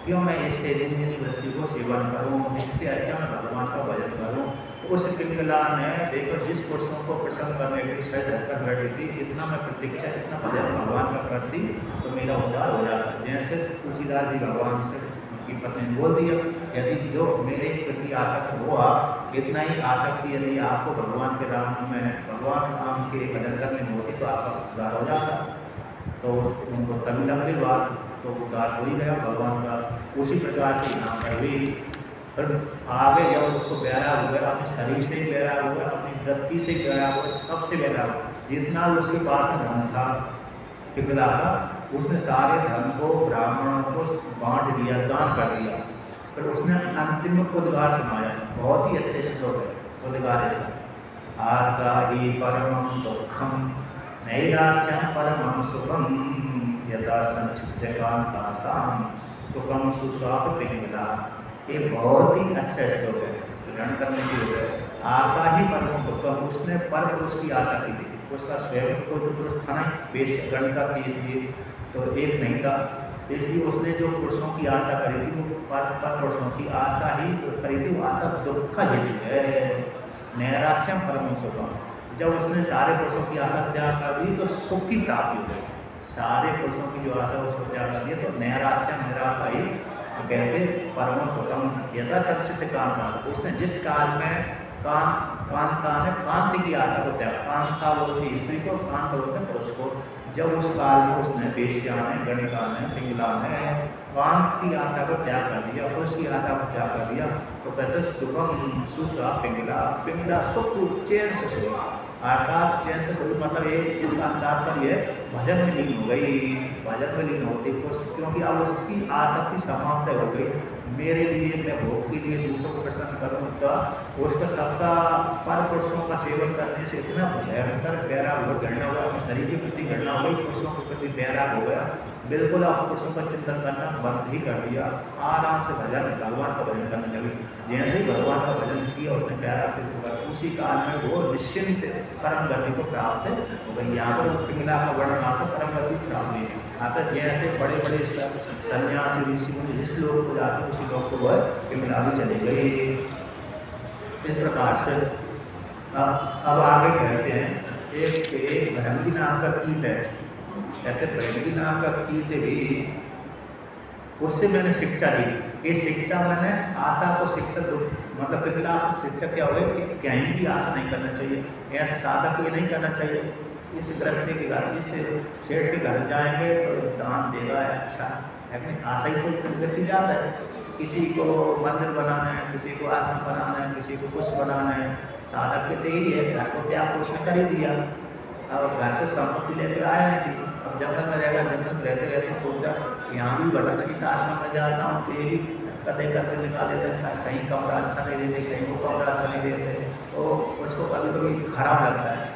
क्यों मैं इससे निंदनीय वृत्ति को सेवन करूँ, इससे अच्छा मैं भगवान का भजन करूँ। उस पिंगला ने देखो जिस पुरुषों को प्रसन्न करने के लिए सज धजकर बैठी थी, इतना मैं प्रतीक्षा इतना भजन भगवान का करती तो मेरा उद्धार हो जाता। जैसे तुलसीदास जी भगवान से उनकी पत्नी ने बोल दिया, यदि जो मेरे प्रति आसक्त हुआ इतना ही आसक्ति यदि आपको भगवान के राम में भगवान राम के भजन करने में होती तो आपका उद्धार हो जाता। तो उनको तभी लंबी बात तो उद्धार हो ही गया भगवान का। उसी प्रकार से यहाँ पर भी फिर आगे जब उसको प्यारा हो गया, अपने शरीर से ही प्यारा हो गया, अपनी वृत्ति से प्यारा हो गया, सबसे प्यारा हो, जितना उसके पास में धन था पिंगला का, उसने सारे धन को ब्राह्मणों को बांट दिया, दान कर दिया। फिर उसने अंतिम उद्गार सुनाया, बहुत ही अच्छे श्लोक है उद्गार इसका। आशा ही परमं दुखम नैराश्यं परमं सुखम यथा संचित्य कांतासाम सुखम सुस्वाप पिंगला। ये बहुत ही अच्छा श्लोक है, ग्रहण करने की है। आशा ही परम दुखम, उसने पर पुरुष की आशा की थी, उसका स्वयं कोई तो पुरुष था नहीं, बेश गण का थी इसलिए तो एक नहीं था, इसलिए उसने जो पुरुषों की आशा करी थी वो पर पुरुषों की आशा ही करी थी, वो आशा दुख का हेतु है। नैराश्यम परम सुखम, जब उसने सारे पुरुषों की आशा त्याग कर दी तो सुख की प्राप्ति हो गई। सारे पुरुषों की जो आशा उसको त्याग कर दिया तो नैराश्यम निराशा ही कहते परम सुखम यथा सचित काम था। उसने जिस काल में कांता ने कांति की आशा को त्याग, कांता बोलती स्त्री को, कांत बोलते पुरुष को। जब उस काल में उसने वेश्या ने, गणिका ने, पिंगला ने कांत की आशा को त्याग कर दिया, पुरुष की आशा को त्याग कर दिया, तो कहते सुखम सुसा पिंगला, पिंगला सुख चैन से सोई, अर्थात चैन से सोई मतलब ये इसका तात्पर्य भजन में लीन हो गई, भजन में लीन होती क्योंकि अब उसकी आसक्ति समाप्त हो गई। मेरे लिए, मैं भोग के लिए दूसरों को प्रसन्न करूँ, तो उसका सबका पर पुरुषों का सेवन करने से इतना भयंकर वैराग हो गया, हुआ अपने शरीर के प्रति घृणा हो गई, पुरुषों के प्रति वैराग हो गया, बिल्कुल आप पुरुषों का चिंतन करना बंद ही कर दिया, आराम से भजन भगवान का भजन करने लगी। जैसे ही भगवान का भजन किया उसने वैराग से होगा, उसी काल में वो निश्चिंत परम गति को प्राप्त हो गई। यहाँ पर पिंगला का वर्णन आता परम गति प्राप्त नहीं आता, जैसे बड़े बड़े सन्यासी ऋषि मुनि जिस लोग को जाते उसी लोग को वह पिंगला भी चली गई। इस प्रकार से अब आगे कहते हैं एक भृंगी नाम का कीट है, कहते भृंगी नाम का कीट भी, उससे मैंने शिक्षा ली। ये शिक्षा मैंने आशा को शिक्षा दो, मतलब पिंगला शिक्षा क्या हुआ कि कहीं भी आशा नहीं करना चाहिए, ऐसे साधक को ये नहीं करना चाहिए इस गृहस्थी के घर, इस सेठ के घर जाएंगे तो दान देगा अच्छा, लेकिन आशा ही से व्यक्ति जाता है, किसी को मंदिर बनाना है, किसी को आश्रम बनाना है, किसी को कुछ बनाना है, साधक के तेरी है, घर को त्याग तो उसने कर ही दिया, अब घर से संपत्ति लेकर आया नहीं थी, अब जंगल में रहेगा, जंगल में रहते रहते सोचा यहाँ भी भटक इस आश्रम में जाता हूँ तो ये भी धक्का दे करके निकाल देते, कहीं कमरा अच्छा नहीं देते, कहीं वो कमरा अच्छा नहीं देते, तो उसको कभी कभी खराब लगता है।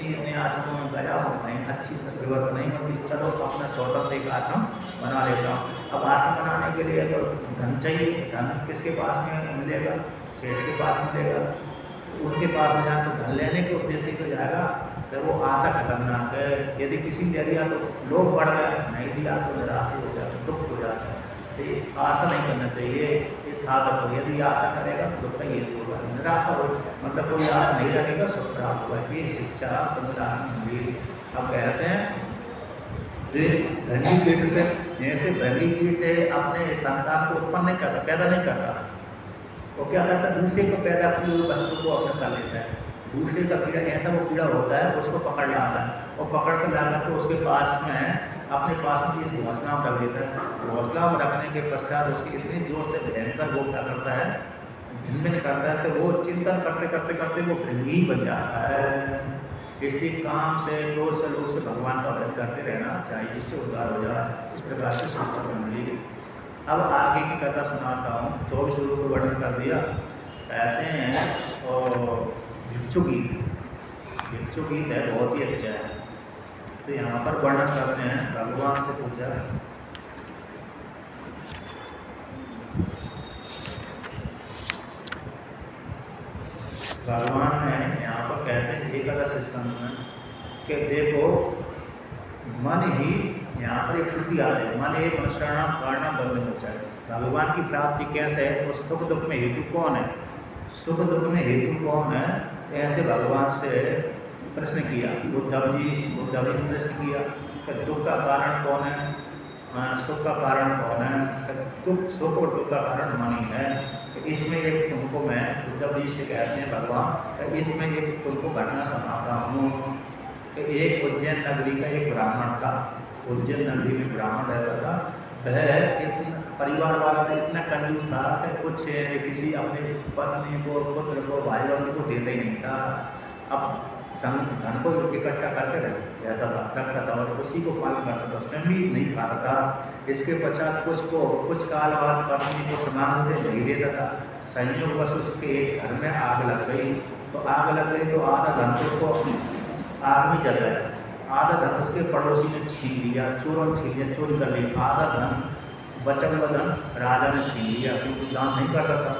इतने आश्रमों में गया हूँ, कहीं अच्छी व्यवस्था नहीं होती, चलो अपना स्वतंत्र एक आश्रम बना लेता हूँ। अब आश्रम बनाने के लिए तो धन चाहिए, धन किसके पास में मिलेगा, सेठ के पास मिलेगा, उनके पास में जाए तो धन लेने के उद्देश्य तो जाएगा, तो वो आशा खतरनाक है। यदि किसी ने दे दिया तो लोभ बढ़ गया, नहीं दिया तो निराशा हो जाता, दुख हो जाता है। तो आशा नहीं करना चाहिए इस साधक को, यदि आशा करेगा तो दुख का ये होगा, निराशा हो मतलब कोई आशा नहीं रखेगा, सुख प्राप्त होगा, ये शिक्षा तो निराशा मिली। अब कहते हैं भृंगी कीट से, जैसे भृंगी कीट अपने संतान को उत्पन्न नहीं करता, पैदा नहीं करता, वो क्या करता है दूसरे को पैदा की हुई वस्तु को अपने कर लेता है, दूसरे का कीड़ा ऐसा वो कीड़ा होता है उसको पकड़ लाता है और पकड़ कर ला करके उसके पास में अपने पास में इस घोंसला में रख देता है। घोंसला में रखने के पश्चात उसकी इतनी जोर से भयंकर वो क्या करता है, भिन्न करता है, तो वो चिंतन करते करते करते वो भृंगी बन जाता है। इसलिए काम से क्रोध से लोग से भगवान का भजन करते रहना चाहिए, जिससे उद्धार हो जाए। इस प्रकार से शिक्षा मिली। अब आगे की कथा सुनाता हूँ। 24 रूप को वर्णन कर दिया। कहते हैं और भिक्षु गीत, भिक्षु गीत है बहुत ही अच्छा है। तो यहाँ पर वर्णन करते हैं, भगवान से पूछा भगवान ने, यहाँ पर कहते हैं एकादश स्कंद में कि देखो मन ही, यहाँ पर एक श्रुति आती है, मन एक अनुसरणाम कारणम बंध मोक्षाय। भगवान की प्राप्ति कैसे है, वो सुख दुख में हेतु कौन है, सुख दुख में हेतु कौन है, ऐसे भगवान से प्रश्न किया। उद्धव जी ने प्रश्न किया कि दुख का कारण कौन है, सुख का कारण कौन है, दुख सुख और दुख का कारण मन ही है। इसमें एक तुमको मैं, उद्धव जी से कहते हैं भगवान, इसमें एक तुमको घटना सुनाता हूँ कि एक उज्जैन नगरी का एक ब्राह्मण था। उज्जैन नगरी में ब्राह्मण रहता था। वह इतना परिवार वाला तो इतना कंजूस था कि कुछ किसी अपने पत्नी को, पुत्र को, भाई बहन को देता ही नहीं था। अब धन को इकट्ठा करके रहता था, रखता था और उसी को पालन करता था, स्वयं भी नहीं खाता था। इसके पश्चात कुछ काल बाद पत्नी को प्रमाण नहीं देता था। संयोगवश उसके एक घर में आग लग गई। तो आग लग गई तो आधा धन उसको आग में जल गया, आधा धन उसके पड़ोसी ने छीन लिया, चोरों ने छीन लिया, चोरी कर ली। आधा धन बचा हुआ धन राजा ने छीन लिया, क्योंकि दान नहीं करता था,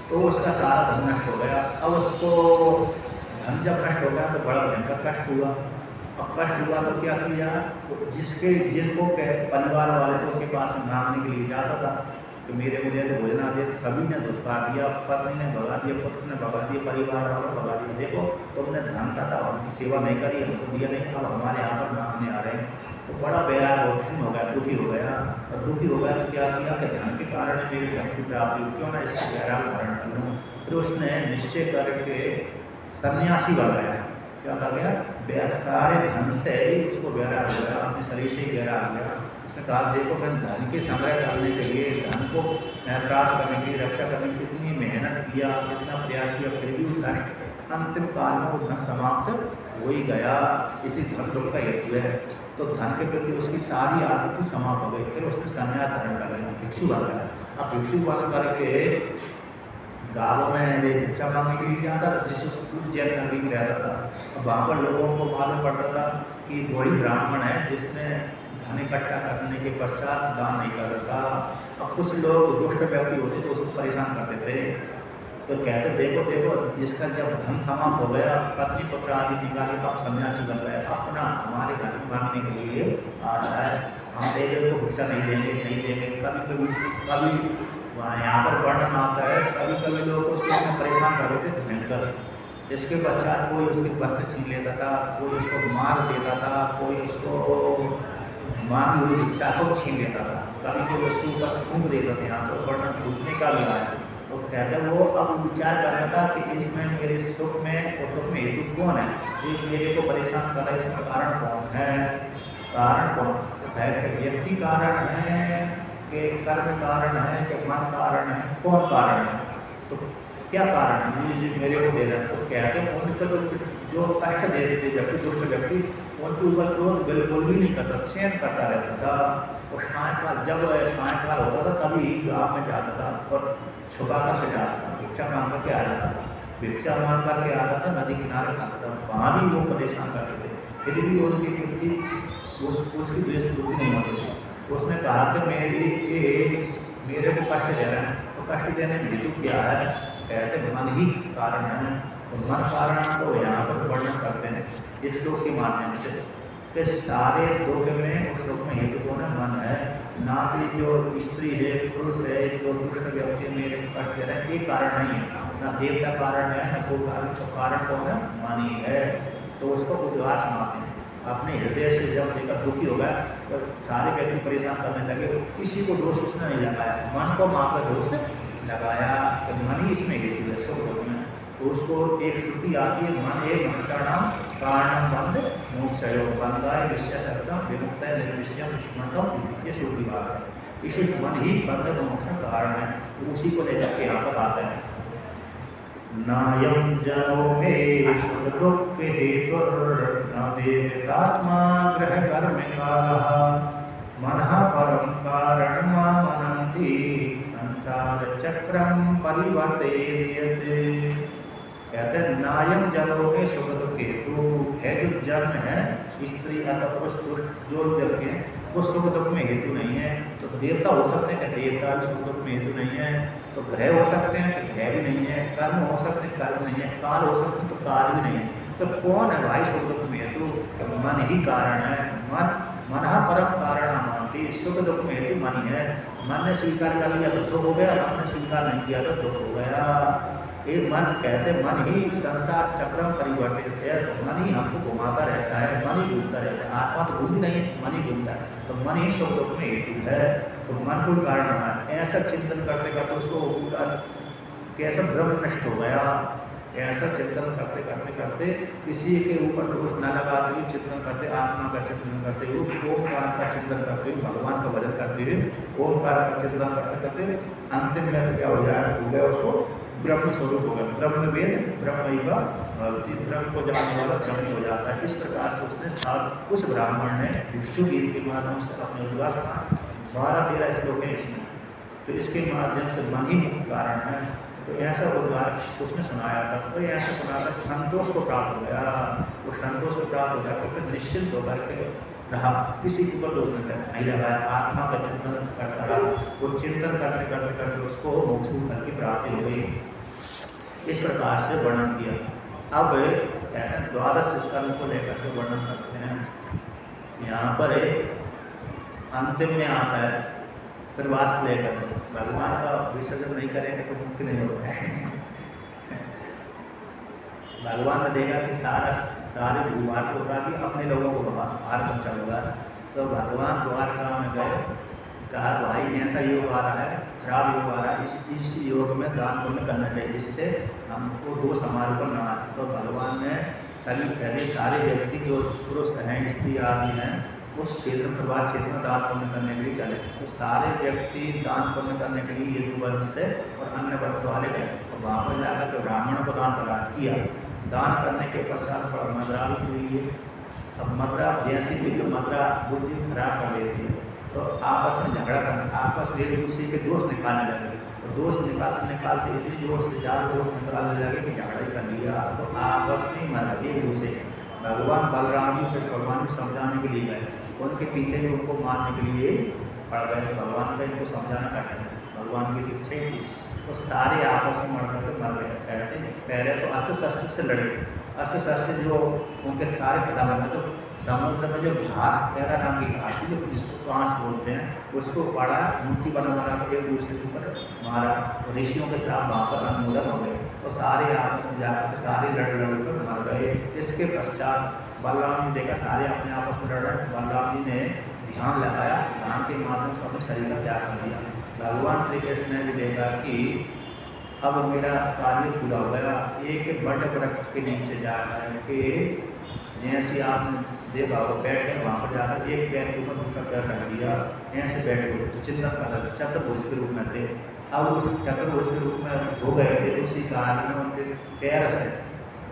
तो उसका सारा धन नष्ट हो गया। अब उसको धन जब नष्ट हो गया तो बड़ा भयंकर कष्ट हुआ। अब कष्ट हुआ तो क्या किया, तो जिनको परिवार वाले तो उनके पास मांगने के लिए जाता था तो मेरे मुझे तो भोजना दे, सभी ने धुतकार दिया, पत्नी ने भगा दिया, पुत्र ने भगा दिया, परिवार वालों ने भगा दिया। देखो तुमने धन था उनकी सेवा नहीं करी, हमको दिया नहीं, अब हमारे यहाँ पर मांगने आ रहे हैं। तो बड़ा बैराग हो गया, दुखी हो गया। और दुखी हो गया तो क्या किया कि धन के कारण मेरी कष्ट की प्राप्ति हुई, क्यों ना इससे बैराग धारण करूँ। फिर उसने निश्चय करके सन्यासी बन गया। क्या कर गया? सारे धन से ही उसको गहरा हो गया, अपने शरीर से ही गहरा हो गया। उसने कहा देखो मैं धन के संग्रह करने के लिए, धन को प्राप्त करने की, रक्षा करने की इतनी मेहनत किया, जितना प्रयास किया, फिर भी नष्ट, अंतिम काल में वो धन समाप्त हो ही गया। इसी धन दुख का हेतु है। तो धन के प्रति उसकी सारी आसक्ति समाप्त हो गई। फिर उसने संन्यास धारण कर लिया, भिक्षु बन गया। अब भिक्षु बन करके गाँव में भिक्षा मांगने के लिए जाता था, जिस उज्जैन नगरी में रहता था। अब वहाँ पर लोगों को मालूम पड़ता था कि वही ब्राह्मण है जिसने धन इकट्ठा करने के पश्चात दान नहीं करता था। अब कुछ लोग दुष्ट व्यक्ति होते तो उसको परेशान करते थे। तो कहते देखो देखो, जिसका जब धन समाप्त हो गया, पत्नी पुत्र आदि निकाले, अब सन्यासी बन गया, अपना हमारे घर में मांगने के लिए आ रहा है, हम देंगे तो भिक्षा नहीं देंगे, नहीं देंगे। कभी कभी यहाँ पर वर्णन आता है, कभी कभी लोग उसको परेशान कर रहे थे भयंकर। इसके पश्चात कोई उसके वस्त्र छीन लेता था, कोई उसको मार देता था, कोई उसको मांगी हुई भिक्षा को छीन लेता था, कभी कोई उसके ऊपर थूक देता था। यहाँ तो वर्णन थूकने का भी आया। तो कहते वो अब विचार कर रहा था कि इसमें मेरे सुख में और दुख में हेतु कौन है, जो मेरे को परेशान कर रहा है, इसमें कारण कौन है? कारण कौन? तो कि व्यक्ति कारण है कि कर्म कारण है कि मन कारण है, कौन कारण है? तो क्या कारण है जी मेरे को दे रहे हैं? तो कहते हैं उनको जो कष्ट दे रहे थे व्यक्ति, दुष्ट व्यक्ति, उनके ऊपर क्रोध बिल्कुल भी नहीं करता, सहन करता रहता था। और सायकाल, जब सायकाल होता था तभी गाँव में जाता था और छुपा कर से जाता था, भिक्षा मांग करके आ जाता था, भिक्षा मांग करके आता था, नदी किनारे खाता था। वहाँ भी वो परेशान करते थे, फिर भी उनकी वृत्ति उसकी द्वेष वृत्ति नहीं होती थी। उसने कहा कि मेरे को कष्ट दे रहे हैं, तो कष्ट देने में हेतु क्या है? कहते मन ही कारण है। तो मन कारण को यहाँ पर वर्णन करते हैं इस श्लोक के माध्यम से कि सारे दुख में और सुख में हेतु कौन है? मन है। ना कि जो स्त्री है, पुरुष है, जो दुष्ट व्यक्ति मेरे कष्ट दे रहे हैं, ये कारण नहीं है। ना देवता कारण है, ना कोई कारण। तो कारण कौन है? मन ही है। तो उसको उद्गार सुनाते हैं। अपने हृदय से जब देखकर दुखी हो गया तो सारे व्यक्ति परेशान करने लगे, किसी को दोष उसने नहीं लगाया, मन को मात्र दोष लगाया कि मन ही इसमें हेतु है सुख दुख में। तो उसको एक श्रुति आती है, मन एक मनुष्याणाम कारणम बंध मोक्षयो बंधाय विषय सत्यम विमुक्ताय निर्विषयम स्मृतम, ये श्रुति बात है। इसी मन ही बंध मोक्ष कारण है। तो उसी को लेकर के यहाँ पर आता है, नायं जनो मे सुख दुख हेतुर्न देवतात्मा ग्रह कर्म कालः मनः परम कारणमामनन्ति संसार चक्रम परिवर्तयते। कहते हैं नायं जनो में सुख दुख हेतु है, जो जन्म है स्त्री अथवा पुरुष जो व्यक्ति हैं वो सुख दुख में हेतु नहीं है। तो देवता हो सकते हैं कि देवता भी सुख दुख में हेतु नहीं है। तो ग्रह हो सकते हैं कि ग्रह भी नहीं है। कर्म हो सकते हैं, कर्म नहीं है। काल हो सकते हैं तो काल भी नहीं है। तो कौन है भाई सुख दुख में हेतु? तो मन ही कारण है। मन परम कारण मानती, सुख दुख में हेतु मन ही है। मन ने स्वीकार कर लिया तो सुख हो गया, मन ने स्वीकार नहीं किया तो दुख हो गया। एक मन कहते मन ही संसार चक्रम परिवर्तित है। तो मन ही हमको घुमाता रहता है, मन ही घूमता रहता है। आत्मा तो घूमती नहीं है, मन ही घूमता है। तो मन ही सुख दुख में हेतु है। तो मन को कारण बना, ऐसा चिंतन करते करते उसको पूरा कैसा भ्रम नष्ट हो गया। ऐसा चिंतन करते करते करते किसी के ऊपर दोष न लगाते हुए चिंतन करते, आत्मा का चिंतन करते हुए, ओमकार का चिंतन करते हुए, भगवान का भजन करते हुए, ओमकार का चिंतन करते करते अंतिम में क्या हो गया उसको ब्रह्म स्वरूप हो गया। ब्रह्म वेद ब्रह्म भवति, ब्रह्म को जानने वाला ब्रह्म हो जाता है। इस प्रकार से उसने साथ उस ब्राह्मण ने भिक्षु गीत के माध्यम से अपने उद्गार सुना। 12-13 श्लोक है इसमें। तो इसके माध्यम से मन ही मुख्य कारण है। तो ऐसा उद्गार उसने सुनाया था। तो ऐसा सुनाकर संतोष को प्राप्त हो गया। वो संतोष को प्राप्त हो जाकर फिर निश्चिंत होकर के रहा, किसी के ऊपर दोष नहीं लगाया, आत्मा का चिंतन करता रहा। वो चिंतन करते करते करते उसको मोक्ष फल की प्राप्ति हो गई। इस प्रकार से वर्णन किया। अब 12 स्कंद को लेकर के वर्णन करते हैं। यहाँ पर अंतिम में आता है प्रवास लेकर, भगवान का विसर्जन नहीं करेंगे तो मुक्ति नहीं होता है। भगवान ने देखा कि सारे भूभार को उठा के अपने लोगों को बाहर पहुँचा हुआ। तो भगवान द्वारका में गए, कहा भाई ऐसा योग आ रहा है, खराब योग आ रहा है, इस योग में दान पुण्य करना चाहिए जिससे हमको दोष हमारे ऊपर ना आए। तो भगवान ने सभी पहले सारे व्यक्ति जो पुरुष हैं, स्त्री आदि हैं, उस क्षेत्र में प्रभास क्षेत्र में दान पुण्य करने के लिए चले। तो सारे व्यक्ति दान पुण्य करने के लिए यदुवंश से और अन्य वंश वाले गए। तो वहाँ पर जाकर तो ब्राह्मण को दान प्रदान किया। दान करने के पश्चात थोड़ा मदरा भी हुई है। अब मदरा जैसी भी तो मदरा बुद्धि खराब कर लेती है, तो आपस में झगड़ा करना, आपस में एक दूसरे के दोष निकालने लगे। तो दोष निकालते इतनी जोर से ज़्यादा दोष निकालने लगे कि झगड़ा ही कर लिया। तो आपस में मर गए एक दूसरे। भगवान बलराम जी कृष्ण भगवान को समझाने के लिए गए, उनके पीछे ही उनको मारने के लिए पड़ गए। भगवान का इनको समझाना कठिन है, भगवान की इच्छा ही थी। तो सारे आपस में मर कर मर गए। कहते पहले तो अस्त्र शस्त्र से लड़े, अस्त्र शस्त्र जो उनके सारे खत्म हो गए। तो समुद्र में जो घास, पैरा नाम की घास जो जिसको कांस बोलते हैं, उसको पड़ा मूर्ति बना के एक दूसरे के ऊपर मारा। ऋषियों के साथ वहाँ पर अनुमोदन हो गए। तो सारे आपस में जाकर सारे लड़ कर मर गए। इसके पश्चात बलराम जी देखा सारे अपने आपस में लड़ रहे। बलराम जी ने ध्यान लगाया, ध्यान के माध्यम से अपने शरीर का त्याग कर दिया। भगवान श्री कृष्ण ने भी देखा कि अब मेरा कार्य पूरा हो गया। एक बट वृक्ष के नीचे जाकर के जैसे आपने देखा वो बैठ गए, वहाँ पर जाकर एक पैर के ऊपर दूसरा पैर रख दिया, ऐसे बैठे हुए चिंतन कर रहे, चतुर्भुज के रूप में थे। अब उस चतुर्भुज के रूप में हो गए थे। उसी कार्य में उनके पैर से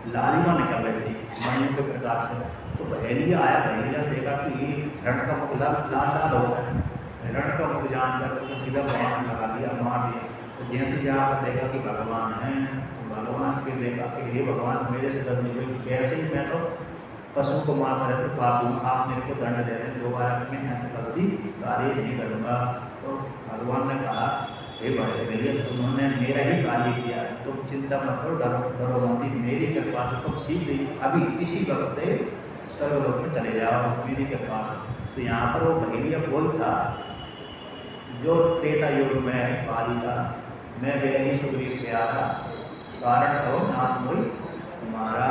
लालिमा निकल रही थी मणियों के प्रकाश से। तो बहेलिया आया, बहेलिया देखा कि हिरण का मुख लाल लाल होता है। हिरण का मुख जानकर उसने सीधा भगवान लगा दिया, मार दिया। तो जैसे जाकर देखा कि भगवान हैं, भगवान के देखा कि हे भगवान मेरे से गलती हुई, वैसे ही मैं तो पशु को मार कर तो पाप हूँ, आप मेरे को दंड दे रहे हैं, दोबारा मैं ऐसे गलती कार्य नहीं करूँगा। तो भगवान ने कहा हे बड़े भैया तुमने मेरा ही कार्य किया है, तुम चिंता मत करो, डरो मत, मेरी कृपा से तुम सीख गई, अभी इसी वक्त स्वर्गलोक में चले जाओ मेरी कृपा से। तो यहाँ पर वो बहेलिया बोल था जो त्रेता युग में बालिका मैं बेहनी सुग्रीव प्यारा, कारण कहो नाथ मोई तुम्हारा।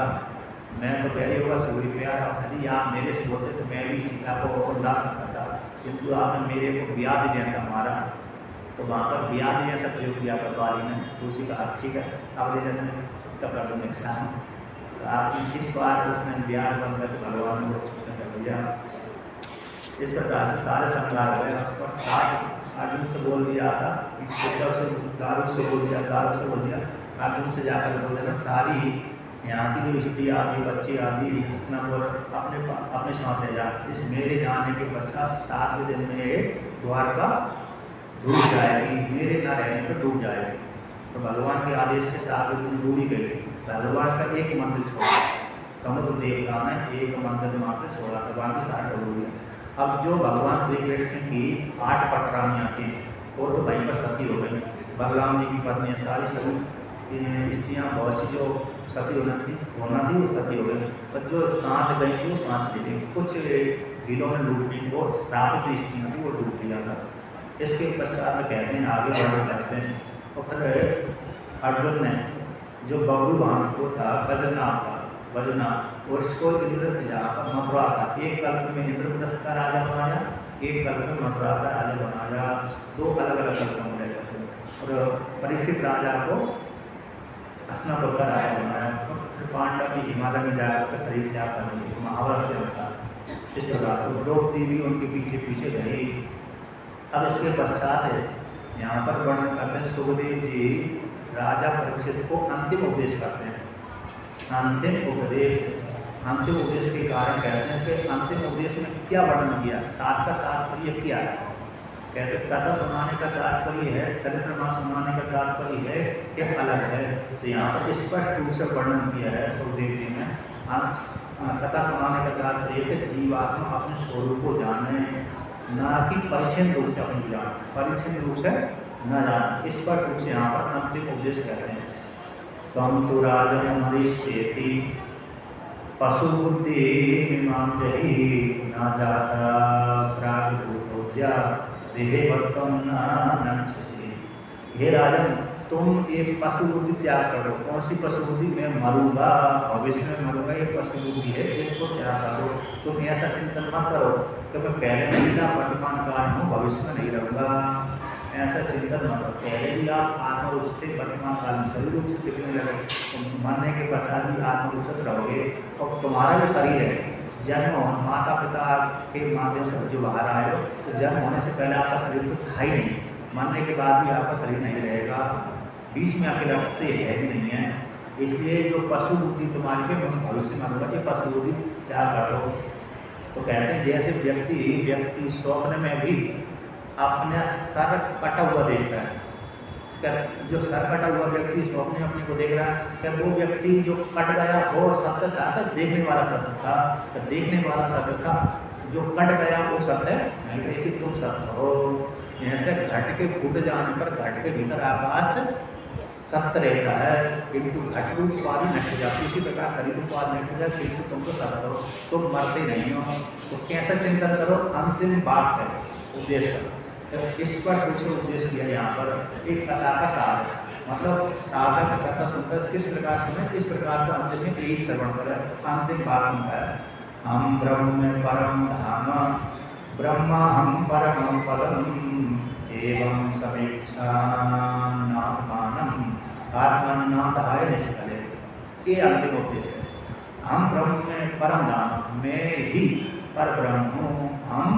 मैं तो पहले हुआ सुग्रीव प्यारा, यदि आप मेरे से बोलते तो मैं भी सीता को ला सकता था, किंतु आपने मेरे को व्याध जैसा मारा। तो वहाँ पर व्याध जैसा प्रयोग किया बाली ने। तो उसी का ठीक है अगले जन्म में छुट्टा कर दूँगा इंसान। तो आप इस बार उसने व्याध बनकर भगवान को छुट्टा कर दिया। इस प्रकार से सारे संसार हो गए। और साथ अर्जुन से बोल दिया था, दारू से बोल दिया, अर्जुन से जाकर बोल देना सारी यहाँ की जो स्त्री आदि बच्चे आदि हस्तिनापुर अपने साथ ले जा। इस मेरे जाने के पश्चात 7वें दिन में ये द्वारका डूब जाएगी, मेरे न रहने पर डूब जाएगी। तो भगवान के आदेश से 7वें दिन डूब ही गई। भगवान का एक मंदिर छोड़ा, समुद्र देवता ने एक मंदिर मात्र छोड़ा, भगवान की सारे डूब गए। अब जो भगवान श्री कृष्ण की 8 पटरानियाँ थी वो तो वहीं पर सती हो गई। बलराम जी की पत्नियाँ सारी सभी स्त्रियाँ बहुत सी जो सती होना थी वो सती हो गई। और जो सांस गई थी वो सांस ली थी, कुछ ढीलों में डूब गई, वो श्रापित स्त्रियाँ थी वो डूब गया था। इसके पश्चात में कहते हैं आगे वर्णन करते हैं। और फिर अर्जुन ने जो बबलू वाहन को था वजना उसको इंद्र यहाँ पर मथुरा था। एक कल्प में इंद्रप्रस्थ का राजा बनाया, एक कल्प में मथुरा का राजा बनाया, 2 अलग अलग कल्पों में रहते। और परीक्षित राजा को हस्तिनापुर का राजा बनाया। फिर पांडव की हिमालय में जाकर शरीर त्याग करने महाभारत के अनुसार। इस प्रकार द्रौपदी भी उनके पीछे पीछे गई। अब इसके पश्चात यहाँ पर वर्णन करते हैं सुखदेव जी राजा परीक्षित को अंतिम उपदेश करते हैं। अंतिम उपदेश के कारण कहते हैं कि अंतिम उपदेश में क्या वर्णन किया, शास्त्र का तात्पर्य क्या है। कहते कथा सुनाने का तात्पर्य है, चरित्र सुनाने का तात्पर्य है कि अलग है। तो यहाँ पर स्पष्ट रूप से वर्णन किया है सुखदेव जी ने। कथा सुनाने का तात्पर्य है कि जीवात्मा अपने स्वरूप को जाने, ना कि परिच्छिन्न रूप से अपनी जान, परिच्छिन्न रूप से न जान। स्पष्ट रूप से यहाँ पर अंतिम उपदेश कहते हैं। तम तो राजन मरिष्येति पशु बुद्धि मीमां जहि न जाता प्रागभूतोद्या देहे भक्तम न नंचसि। हे राजन तुम एक पशु बुद्धि त्याग करो। कौन सी पशु बुद्धि? मैं मरूंगा, भविष्य में मरूंगा, ये पशु बुद्धि है, इसको त्याग करो। तुम ऐसा चिंतन मत करो कि मैं पहले नहीं था, वर्तमान काल हूँ, भविष्य में नहीं रहूँगा। ऐसा चिंतन मत करो। पहले भी आप आत्म रूप से वर्तमान काल में शरीर रूप से दिखने लगे, तो मरने के पश्चात भी आत्म रूप से रहोगे। और तुम्हारा जो शरीर है, जन्म माता पिता के माध्यम से जो बाहर आए हो, तो जन्म होने से पहले आपका शरीर तो था ही नहीं, मरने के बाद भी आपका शरीर नहीं रहेगा, बीच में आके रखते है भी नहीं है। इसलिए जो पशु बुद्धि तुम्हारी पे भविष्य में होगा, ये पशु बुद्धि त्याग करो। तो कहते हैं जैसे व्यक्ति स्वप्न में भी अपने सर कटा हुआ देखता है, क्या जो सर कटा हुआ व्यक्ति स्वप्न में अपने को देख रहा है, क्या वो व्यक्ति जो कट गया वो सत्य था? तो देखने वाला सत्य था, तो देखने वाला सत्य था, जो कट गया वो सत्य नहीं। ऐसे तुम सत्य हो। ऐसे घट के फूट जाने पर घट के भीतर आकाश सत्य रहता है, किंतु घट रूप उपाधि नष्ट हो जाती है। इसी प्रकार शरीर उपाधि नष्ट हो जाए, किंतु तुम तो सत्य हो, तुम मरते नहीं हो। तो कैसा चिंतन करो? अंतिम बात है उपदेश का, तो इस पर रूप से उपदेश किया यहाँ पर एक कथा का सार, मतलब साधक कथा सुनकर किस प्रकार से इस प्रकार से अंतिम में यही श्रवण करे। अंतिम बात में है हम ब्रह्म परम धाम ब्रह्मा हम परम पदम एवं समीक्षा आत्मनाथाय निष्कले। ये अंतिम उपदेश है। हम ब्रह्म में परम धाम, मैं ही पर ब्रह्म हूँ। हम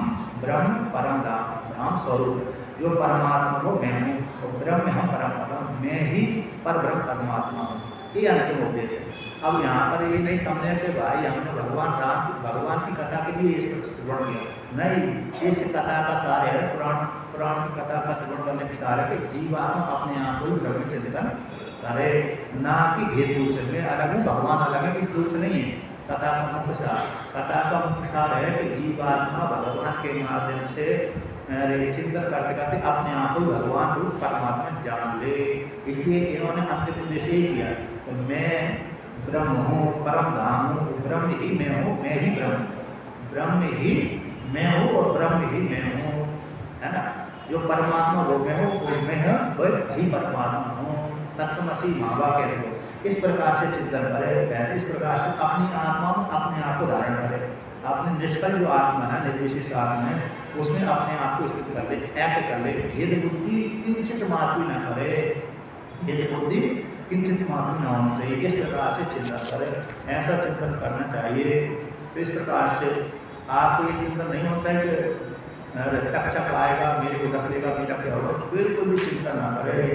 ब्रह्म परम धाम स्वरूप, जो परमात्मा को मैं हूँ, और ब्रह्म हम परम पदम, मैं ही पर ब्रह्म परमात्मा हूँ। ये अंतिम उपदेश है। अब यहाँ पर ये नहीं समझे कि भाई हमने भगवान की कथा के लिए इस पर श्रवण किया, नहीं। इस कथा का सार है, पुराण की कथा का श्रवण करने के सार है कि जीवात्मा अपने आप को ब्रह्म चिंतन करे, ना कि भेद रूप से मैं अलग हूँ भगवान अलग है, इस रूप से नहीं है। कथा का मुख्य सार है कि जीवात्मा भगवान के माध्यम से चिंतन करते करते अपने आप को भगवान रूप परमात्मा जान ले। इसलिए इन्होंने अंतिम उपदेश यही किया तो मैं ब्रह्म हूँ, परम धाम हूँ, ब्रह्म ही मैं हूँ, मैं ही ब्रह्म, ब्रह्म ही मैं हूँ और ब्रह्म ही मैं हूँ, है ना। जो परमात्मा वो मैं हूँ, वो मैं हूँ, वही परमात्मा हूँ। तत्वमसि मावा कैसे हो, इस प्रकार से चिंतन करे, इस प्रकार से अपनी आत्मा में अपने आप को धारण करे। अपने निष्कल जो आत्मा है, निर्विशेष आत्मा है, उसमें अपने आप को स्थित कर ले, ऐक्ट कर ले। भेद बुद्धि किंचित मात्र ना करे, भेद बुद्धि किंचित मात्र ना होना चाहिए। इस प्रकार से चिंतन करे, ऐसा चिंतन करना चाहिए। तो इस प्रकार से आपको ये चिंतन नहीं होता है कि टक्चक आएगा मेरे को डस लेगा, मेरा क्या होगा, बिल्कुल भी चिंता ना करे।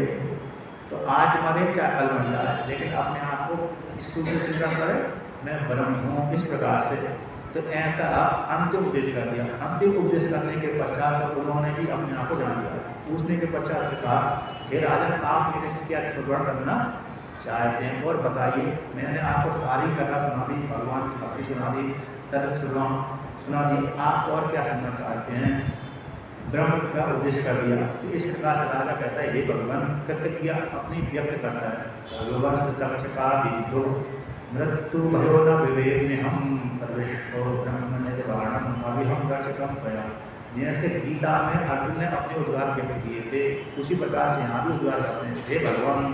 तो आज मरे चाहे कल बन जाए, लेकिन अपने आप को इस रूप से चिंतन करे, मैं ब्रह्म हूँ, इस प्रकार से। तो ऐसा अंतिम उपदेश कर दिया। अंतिम उपदेश करने के पश्चात उन्होंने भी अपने आप को जान लिया। पूछने के पश्चात कहा, हे राजन, आप मेरे से क्या श्रवण करना चाहते हैं और बताइए। मैंने आपको सारी कथा सुना दी, भगवान की भक्ति सुना दी, चरित्र सुना दी, आप और क्या सुनना चाहते हैं। ब्रह्म का उपदेश कर दिया। तो इस प्रकार से राजा कहता है, हे भगवान, प्रतिज्ञा अपनी व्यक्त करता है। भगवान से तक्षका दीर्घो मृत्यु भयो न विवेक हम प्रविष्टो ब्रह्म निर्वाणम अभिहम रसकम पया। जैसे गीता में अर्जुन ने अपने उद्गार व्यक्त किए थे, उसी प्रकार से यहाँ भी उद्गार करते हैं। हे भगवान,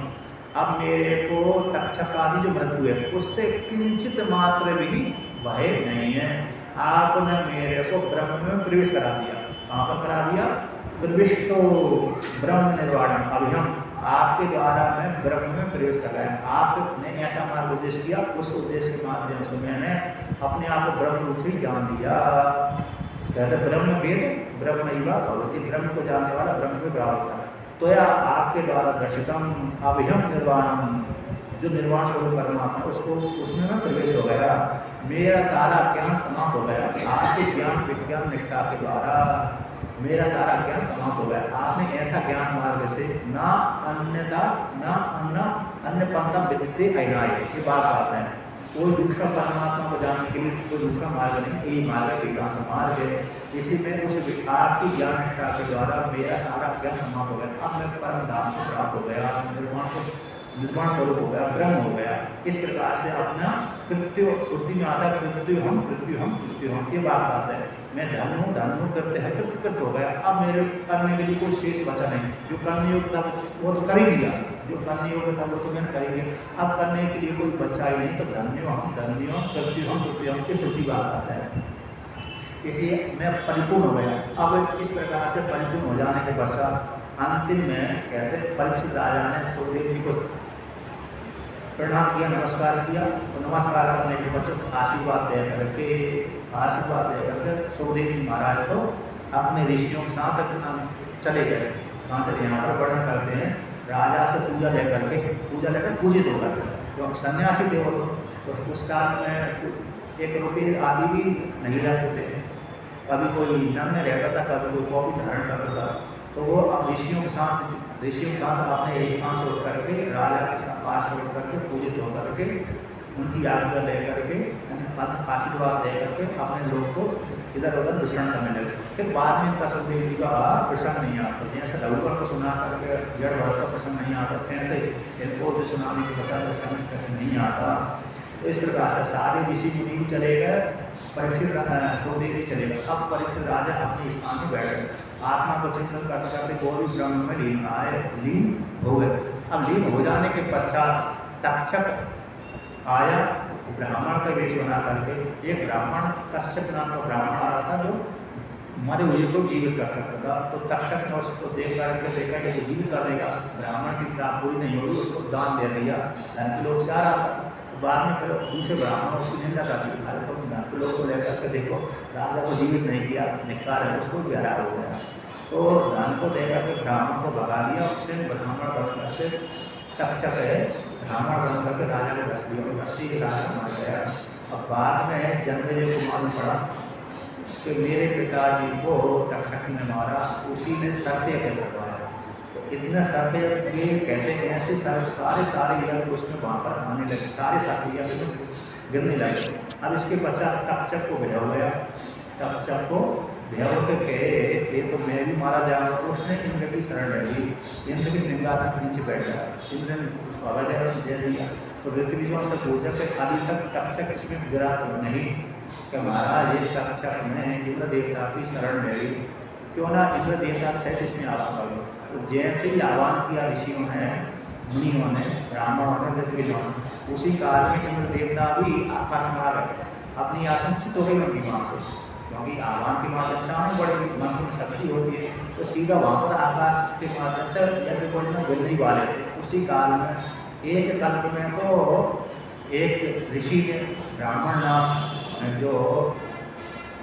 अब मेरे को तक्षकादि जो मृत्यु है उससे किंचित मात्र भी भय नहीं है। आपने मेरे को ब्रह्म में प्रवेश करा दिया। कहाँ पर करा दिया? प्रविष्टो ब्रह्म निर्वाणम अभिहम, आपके द्वारा मैं ब्रह्म में प्रवेश कर रहा है। आपने ऐसा मार्ग उपदेश किया, उस उद्देश्य के माध्यम से मैंने अपने आप को ब्रह्म रूप से जान लिया। कहते ब्रह्म वेद ब्रह्म भगवती, ब्रह्म को जानने वाला ब्रह्म में बराबर था। तो या आपके द्वारा दर्शितम अभिहम निर्वाणम, जो निर्वाण स्वरूप परमात्मा उसको उसमें मैं प्रवेश हो गया। मेरा सारा ज्ञान समाप्त हो गया। आपके ज्ञान विज्ञान निष्ठा के द्वारा मेरा सारा ज्ञान समाप्त हो गया। आपने ऐसा ज्ञान मार्ग से ना अन्यथा ना अन्य पंथा विद्ये अनाय, ये बात आता है। कोई दूसरा परमात्मा को जानने के लिए कोई दूसरा मार्ग नहीं, यही मार्ग वेदांत मार्ग है। इसी में उस आपकी ज्ञान निष्ठा के द्वारा मेरा सारा ज्ञान समाप्त हो गया। अब मैं परम धाम को प्राप्त हो गया, निर्वाण स्वरूप हो गया, ब्रह्म हो गया। इस प्रकार से अपना कृत्य शुद्धि में आता है। कृत्य हम ये बात आता है। मैं धन हूँ करते हैं, कृत हो गया। अब मेरे करने के लिए कोई शेष बचा नहीं। जो करने योग्य था वो तो कर ही लिया, जो करने योग्य था वो तो मैंने करेंगे, अब करने के लिए कोई बच्चा ही नहीं, तो धन्यो करती हम रुपयों की श्रुति बात आता है। इसलिए मैं परिपूर्ण हो गया। अब इस प्रकार से परिपूर्ण हो जाने के पश्चात अंतिम में कहते परीक्षित राजा ने सुखदेव जी को प्रणाम किया, नमस्कार किया। तो नमस्कार करने के पश्चात आशीर्वाद दे करके सुखदेव जी महाराज तो अपने ऋषियों के साथ चले गए। कहाँ से यहाँ पर वर्णन करते हैं, राजा से पूजा लेकर पूजित होकर, क्योंकि सन्यासी थे वो, तो उस काल में 1 रुपये आदि भी नहीं रहते थे। कभी कोई नग्न रहता था, कभी कोई कॉपी धारण करता था। तो वो अब ऋषियों के साथ अपने स्थान से उठ करके राजा के पास से उठ करके पूजित होकर के उनकी आज्ञा ले करके आशीर्वाद दे करके अपने लोग को इधर उधर विश्राम करने लगे। फिर बाद में इनका सुखदेव जी का प्रसंग नहीं आता, जैसे रघुवर को सुना करके जड़ भरत का प्रसंग नहीं आता, ऐसे इनको भी सुनाने के पश्चात प्रसंग नहीं आता। तो इस प्रकार से सारे ऋषि मुनि भी चले गए, परीक्षित सुखदेव जी चले गए। अब परीक्षित राजा अपने स्थान में बैठ गए, आत्मा को चिंतन करते करते गौरी ब्रह्म में लीन हो गए। अब लीन हो जाने के पश्चात तक्षक आया, ब्राह्मण का वेश बना करके। एक ब्राह्मण कश्यप नाम का ब्राह्मण आ रहा था जो मरे हुए को जीवित कर सकता था। तो तक्षक ने उसको देख करके देखा कि वो जीवित कर देगा, ब्राह्मण की स्थिति पूरी नहीं होगी, उसको दान दे दिया। धन के लोग से आ रहा था, बाद में फिर दूसरे ब्राह्मण उसकी निंदा कर दी, अरे तुम धन के लोग को लेकर के देखो, राजा को जीवित नहीं किया, धिक्कार है, उसको भी हरा हो गया। तो धन को देकर के ब्राह्मण को भगा दिया, उससे ब्राह्मण बन करके तक्षक है ब्राह्मण बन करके राजा को बस दिया, बस्ती के राजा मर गया। अब बाद में जन्मेजय को मालूम पड़ा कि मेरे पिताजी को तक्षक ने मारा, उसी ने सत्य के करवाया। तो इतना सत्य ये कहते हैं ऐसे सारे यज्ञ उसमें वहाँ पर आने लगे, सारे यज्ञ में गिरने लगे। अब इसके पश्चात तक्षक को भेजा गया, तक्षक को भेज के ये तो मैं भी मारा जाऊँगा। उसने इंद्र की शरण ले ली, इंद्र के सिंहासन के नीचे बैठ गया, इंद्र ने उसको अवैध दे दिया। तो ऋतविजों से पूछा कि अभी तक तक्षक इसमें गिरा क्यों नहीं, कि महाराज ये तक्षक ने इंद्र देवता की शरण ले ली, क्यों ना इंद्र देवता सहित इसमें आह्वान कर लो। तो जैसे ही आह्वान किया ऋषियों ने, मुनियों ने, ब्राह्मणों ने, ऋतविजों ने, उसी काल में इंद्र देवता भी आकाश में आ गए। अपनी आशंसित हो गई उनकी वहाँ से, क्योंकि आह्वान के माध्यम से आने बड़ी मन में शक्ति होती है। तो सीधा वहाँ पर आकाश के माध्यम से यज्ञ कुंड में गिरने वाले थे। उसी काल में एक कल्प में तो एक ऋषि ने ब्राह्मण नाम जो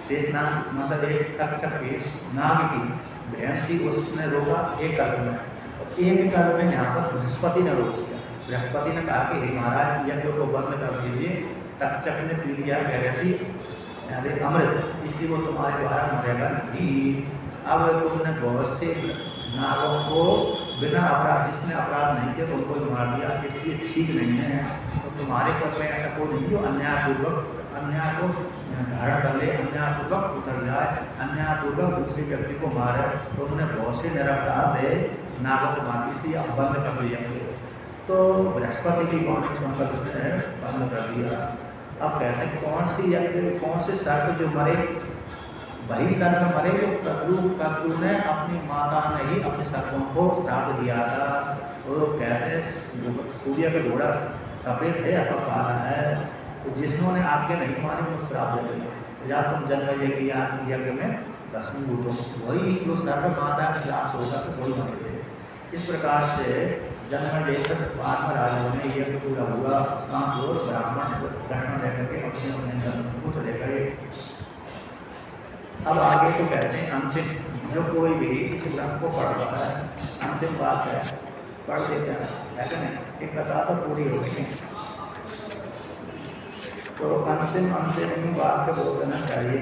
शेषनाग मतलब एक तक्षक की नाग की बहन थी, उसने रोका एक कल्प में। और एक कल्प में यहाँ पर बृहस्पति ने रोक दिया। बृहस्पति ने कहा कि हे महाराज यज्ञ को बंद कर दीजिए, तक्षक ने पी लिया वैसी अमृत, इसलिए वो तुम्हारे द्वारा मरेगा नहीं। अब तुमने बहुत से नागों को बिना अपराध, जिसने अपराध नहीं किया तो उनको मार दिया, इसलिए ठीक नहीं है। तो तुम्हारे पर में ऐसा कोई नहीं जो अन्यायपूर्वक अन्याय को धारण कर ले, अन्यायपूर्वक उतर जाए, अन्यायपूर्वक दूसरे व्यक्ति को मारे। तो उन्होंने बहुत से निरपराध नागों को मार, इसलिए अब बंद कर दिया। तो बृहस्पति की वाणी सुनकर उसने बंद कर दिया। अब कहते हैं कौन से सर्प जो मरे, वही सर्प मरे जो कद्रु ने अपनी माता ने ही अपने सर्पों को श्राप दिया था। तो कहते हैं सूर्य का घोड़ा सफ़ेद है अथवा काला है, तो जिन्होंने आज्ञा नहीं मानी वो श्राप दे दिया। या तुम जन्म यज्ञ में भस्मीभूत हो, वही जो सर्प माता के श्राप से होगा तो वही मरे थे। इस प्रकार से जन्म लेकर बाद में राजाओं ने यज्ञ पूरा हुआ, शांत और ब्राह्मण ग्रहण लेकर के अपने अपने जन्म को चले गए। अब आगे तो कहते हैं अंतिम, जो कोई भी इस ग्रंथ को पढ़ रहा है, अंतिम बात है, पढ़ देते हैं, कहते हैं एक कथा तो पूरी हो गई, तो अंतिम बात को बोल देना चाहिए।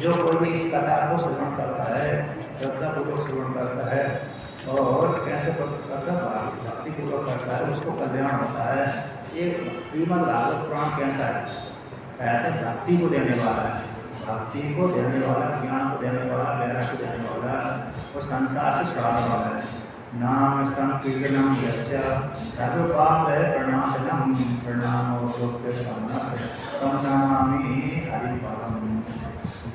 जो कोई भी इस कथा को श्रवण करता है, श्रद्धापूर्वक श्रवण करता है और कैसे करता भक्तिपूर्वक करता है, उसको कल्याण होता है। ये श्रीमद् भागवत पुराण कैसा है, कहते हैं भक्ति को देने वाला है, भक्ति को देने वाला, ज्ञान को देने वाला, वैराग्य को देने वाला और संसार से छुड़ाने वाला है। नाम संकीर्तनम यस्य सर्वपाप प्रणाशनम प्रणामो शोक्य समनस्य तम नमामि हरिपदम।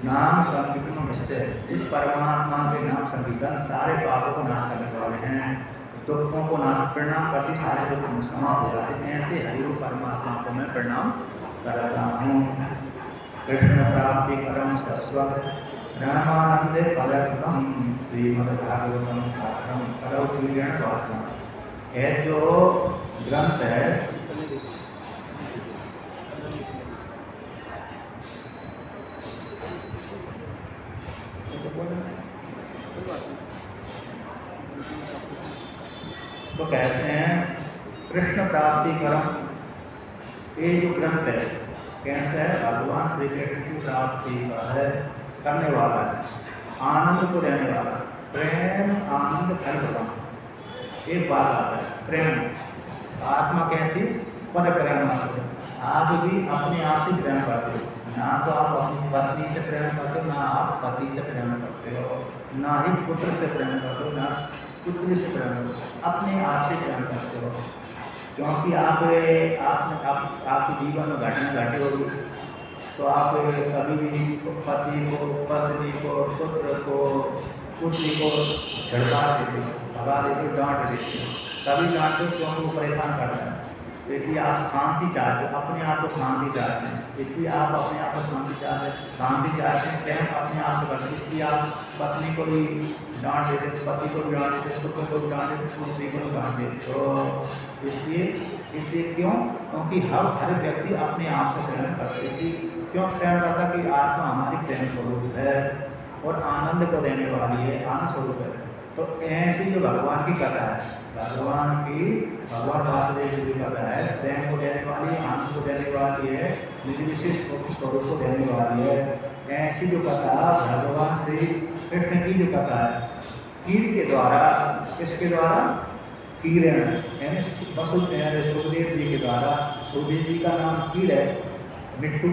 नाम संकीर्तन निश्चय, जिस परमात्मा के नाम संकीर्तन सारे पापों को नाश करने वाले हैं, दुखों को नाश, प्रणाम करती सारे दुख समाप्त हो जाते हैं। ऐसे हरिओ परमात्मा को मैं प्रणाम करता हूँ। कृष्ण प्राप्ति परम शाश्वत रामानंदे पदक्रम श्रीमद्भागवतम शास्त्रम करौ कीर्तन वासना। यह जो ग्रंथ है तो कहते हैं कृष्ण प्राप्ति परम, ये जो ग्रंथ है कैसा है, भगवान श्री कृष्ण की प्राप्ति का है, करने वाला है, आनंद को देने वाला, प्रेम आनंद फल प्रदान। एक बात आता है प्रेम, आत्मा कैसी पर प्रेम सकते, आप भी अपने आप से प्रेम करते हो, ना तो आप अपनी पत्नी से प्रेम करते हो, ना आप पति से प्रेम करते हो, ना ही पुत्र से प्रेम करते हो, ना पुत्री से प्रेम करते हो, अपने आप से प्रेम करते हो। क्योंकि आपके जीवन में घटना घटी होगी तो आप कभी भी पति को, पत्नी को, पुत्र को, पुत्री को झड़का देते हो, भगा देते हो, डांट देते हो, कभी डांटते हो क्योंकि वो परेशान करता है। तो इसलिए आप शांति चाहते हो, अपने आप को शांति चाहते हैं, इसलिए आप अपने आप को शांति चाहते हैं, प्रेम अपने आप से करते हैं। इसलिए आप पत्नी को भी डांट देते, पति को भी डांट देते, पुत्र को भी डांट देते, पुत्री को भी डांट देते। तो इसलिए क्यों? क्योंकि हर व्यक्ति अपने आप से प्रेम करते हैं। क्यों प्रेम करता? कि आत्मा हमारी प्रेम स्वरूप है और आनंद को देने वाली है, आनंद स्वरूप है। तो ऐसी जो भगवान की कथा है, भगवान वासुदेव जी की कथा है, प्रेम को देने वाली है, आनंद को देने वाली है, निर्विशेष स्वरूप को देने वाली है। ऐसी जो कथा भगवान श्री कृष्ण की जो कथा है, कीर के द्वारा, किसके द्वारा? कीरण यानी सुखदेव जी के द्वारा। सुखदेव जी का नाम कीर है, मिट्टू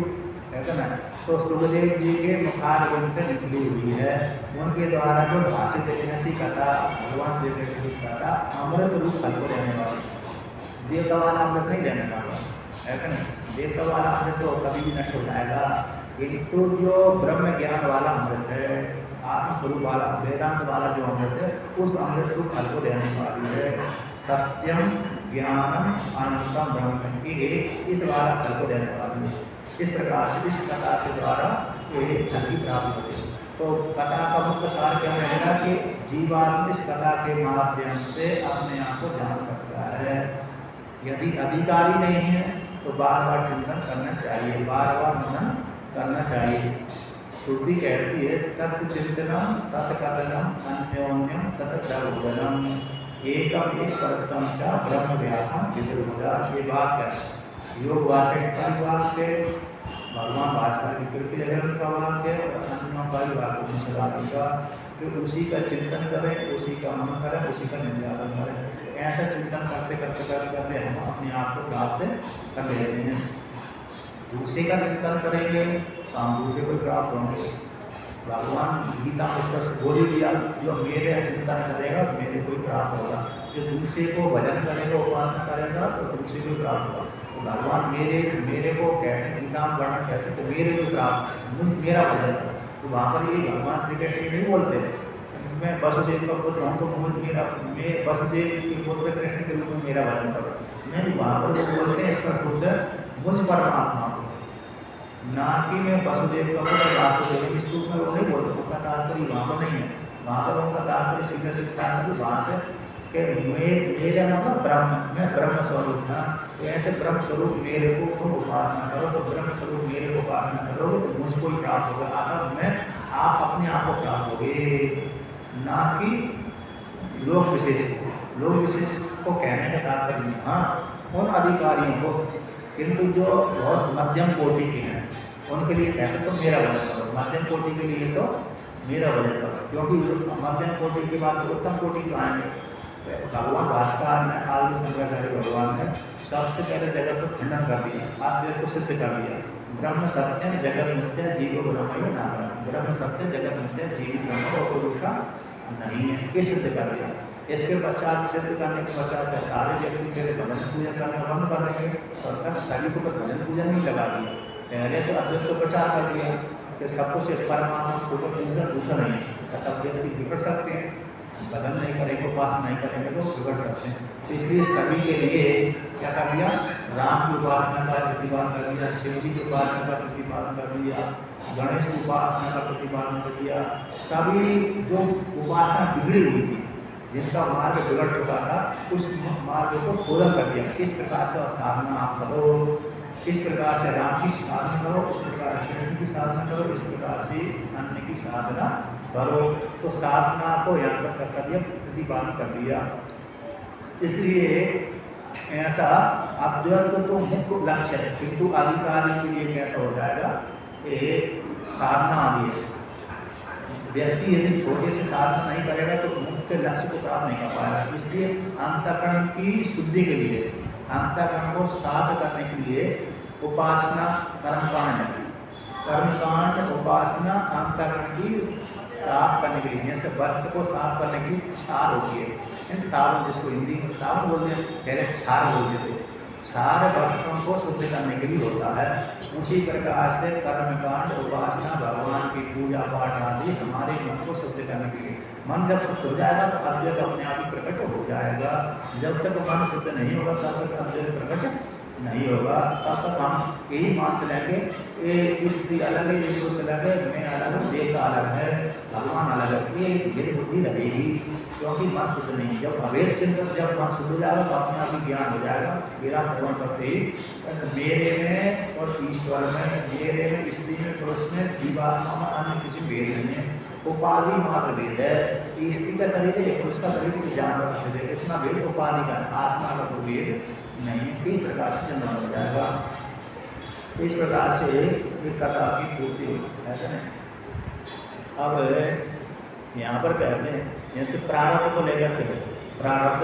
है ना, तो सुखदेव जी के मुखारविंद से निकली हुई है, उनके द्वारा जो भाषित ऐसी कथा भगवान श्री कृष्ण की कथा अमृत रूप फल को देने वाली, देवता वाला अमृत नहीं देने वाला है कि नहीं। देवता वाला अमृत तो कभी भी नष्ट हो जाएगा, किंतु जो ब्रह्म ज्ञान वाला अमृत है, आत्मस्वरूप वाला वेदांत वाला जो अमृत है, उस अमृत रूप फल को देने वाली है। सत्यम ज्ञानम अनंतम ब्रह्म की एक इस वाला फल को देने वाली है। इस प्रकार से इस कथा के द्वारा ये फल की प्राप्ति होती है। तो कथा का मुख्य सार क्या रहेगा कि जीवात्मा इस कथा के माध्यम से अपने आप को जान सकता है। यदि अधिकारी नहीं है तो बार बार चिंतन करना चाहिए, बार बार मनन करना चाहिए। श्रुति कहती है तत् चिंतनम तत्कथनम अन्योन्यम तत्प्रबोधनम एकम एक परतम च ब्रह्म व्यासम विदुर्बुधा। ये बात है योग वासिष्ठ का वाक्य, भगवान भास्कर की कृति ग्रंथ का वाक्य और अन्यों का वाक्य का, फिर उसी का चिंतन करें, उसी का मन करें, उसी का निध्यासन करें। ऐसा चिंतन करते करते करते करते हम अपने आप को प्राप्त कर लेते हैं। दूसरे का चिंतन करेंगे तो हम दूसरे को प्राप्त होंगे। भगवान गीता में स्पष्ट बोल दिया, जो मेरे चिंतन करेगा मेरे को प्राप्त होगा, जो दूसरे को भजन करेगा, उपासना करेगा तो दूसरे को प्राप्त होगा। तो भगवान मेरे को कहते हैं, गीता में वर्णन कहते हैं तो मेरे को प्राप्त, मेरा भजन करो। तो वहाँ पर ये भगवान श्री कृष्ण नहीं बोलते मैं वसुदेव का पुत्र हूँ तो मैं वसुदेव के पुत्र कृष्ण के रूप में मेरा भजन करो। नहीं, वहाँ पर वो बोलते हैं स्पष्ट रूप से मुझ परमात्मा को, ना कि मैं वसुदेव का पुत्र वासुदेव। इस रूप में वो नहीं बोलते, उनका तात्पर्य वहाँ पर नहीं है। वहाँ पर उनका तात्पर्य सीधे से तात्पर्य वहाँ से कि मेरा मतलब ब्रह्म, मैं ब्रह्म स्वरूप था। तो ऐसे ब्रह्म स्वरूप मेरे को तुम उपासना करो, तो ब्रह्म स्वरूप मेरे को उपासना करोगे तो मुझको ही प्राप्त होगा। अगर मैं आप अपने आप को प्राप्त होगे, ना कि लोक विशेष को। लोक विशेष को कहने का तात्पर्य हाँ उन अधिकारियों को, किंतु जो बहुत मध्यम कोटि के हैं उनके लिए कहते तो मेरा भजन करो। मध्यम कोटि के लिए तो मेरा भजन करो, क्योंकि मध्यम कोटि के बाद उत्तम कोटि को आएंगे। भगवान भास्कर ने, आदि शंकराचार्य भगवान ने सबसे पहले जगत को खंडन कर दिया, अद्वैत को सिद्ध कर दिया। ब्रह्म सत्य जगत मिथ्या जीव ब्रह्म नाम, ब्रह्म सत्य जगत मिथ्या जीव ब्रह्म और पुरुषा नहीं है, ये सिद्ध कर दिया। इसके पश्चात सिद्ध करने के पश्चात सारे व्यक्ति पहले भजन पूजन करना बंद कर देंगे और तब सभी को भजन पूजन नहीं लगा दिया। पहले तो अद्वैत को प्रचार कर दिया, कि सब कुछ परमात्मा को दूसरा नहीं है। सब व्यक्ति बिगड़ सकते हैं, भजन नहीं करेंगे, उपासना नहीं करेंगे तो बिगड़ सकते हैं। तो इसलिए सभी के लिए क्या कर दिया, राम की उपासना का प्रतिपादन कर दिया, शिव जी की उपासना का प्रतिपादन कर दिया, गणेश की उपासना का प्रतिपादन कर दिया। सभी जो उपासना बिगड़ी हुई थी, जिनका मार्ग बिगड़ चुका था, उस मार्ग को शोधन कर दिया। किस प्रकार से साधना आप करो, इस प्रकार से राम की साधना करो, इस प्रकार कृष्ण की साधना करो, इस प्रकार से अन्य की साधना करो। तो साधना को यहाँ पर कर दिया, प्रतिपादन कर दिया। इसलिए ऐसा अद्वैत तो मुख्य लक्ष्य है, किंतु अधिकारी के लिए कैसा हो जाएगा, ये साधना आदि है। व्यक्ति यदि छोटे से साधना नहीं करेगा तो मुख्य लक्ष्य को प्राप्त नहीं कर पाएगा। इसलिए अंतःकरण की शुद्धि के लिए, अंतःकरण को साध करने के लिए उपासना कर्मकांड है। कर्मकांड उपासना अंतःकरण की साफ करने के लिए, जैसे वस्त्र को साफ करने की छार होती है, साबुन जिसको हिंदी में साबुन बोलते हैं, पहले छार बोलते थे। छार वस्त्रों को शुद्ध करने के लिए होता है। उसी प्रकार से कर्मकांड उपासना भगवान की पूजा पाठ आदि हमारे मन को शुद्ध करने के लिए। मन जब शुद्ध हो जाएगा तो अद्वैत अपने आप ही प्रकट हो जाएगा। जब तक मन शुद्ध नहीं होगा तब तक अद्वैत प्रकट नहीं होगा। तब तक हम यही मान चलेंगे ये स्त्री अलग है, ये पुरुष अलग है, मैं अलग हूँ, देवता अलग है, भगवान अलग है, ये बुद्धि लगेगी, क्योंकि मन शुद्ध नहीं। जब अवैध चिंतन, जब मन शुद्ध हो जाएगा तो अपने आप ही ज्ञान हो जाएगा। मेरा श्रवण करते ही मेरे में और ईश्वर में, मेरे में स्त्री में पुरुष में, जीवात्मा में अन्य किसी भेद नहीं है। उपाधि मात्र भेद है। स्त्री का शरीर है, पुरुष का शरीर है, जानवर का शरीर है, इतना भेद उपाधि का, आत्मा का कोई भेद नहीं। इस प्रकार से चंद्रमा हो जाएगा। इस प्रकार से एक कथा की पूर्ति है ना। अब यहाँ पर कहते हैं जैसे प्रारब्ध को लेकर के, प्रारब्ध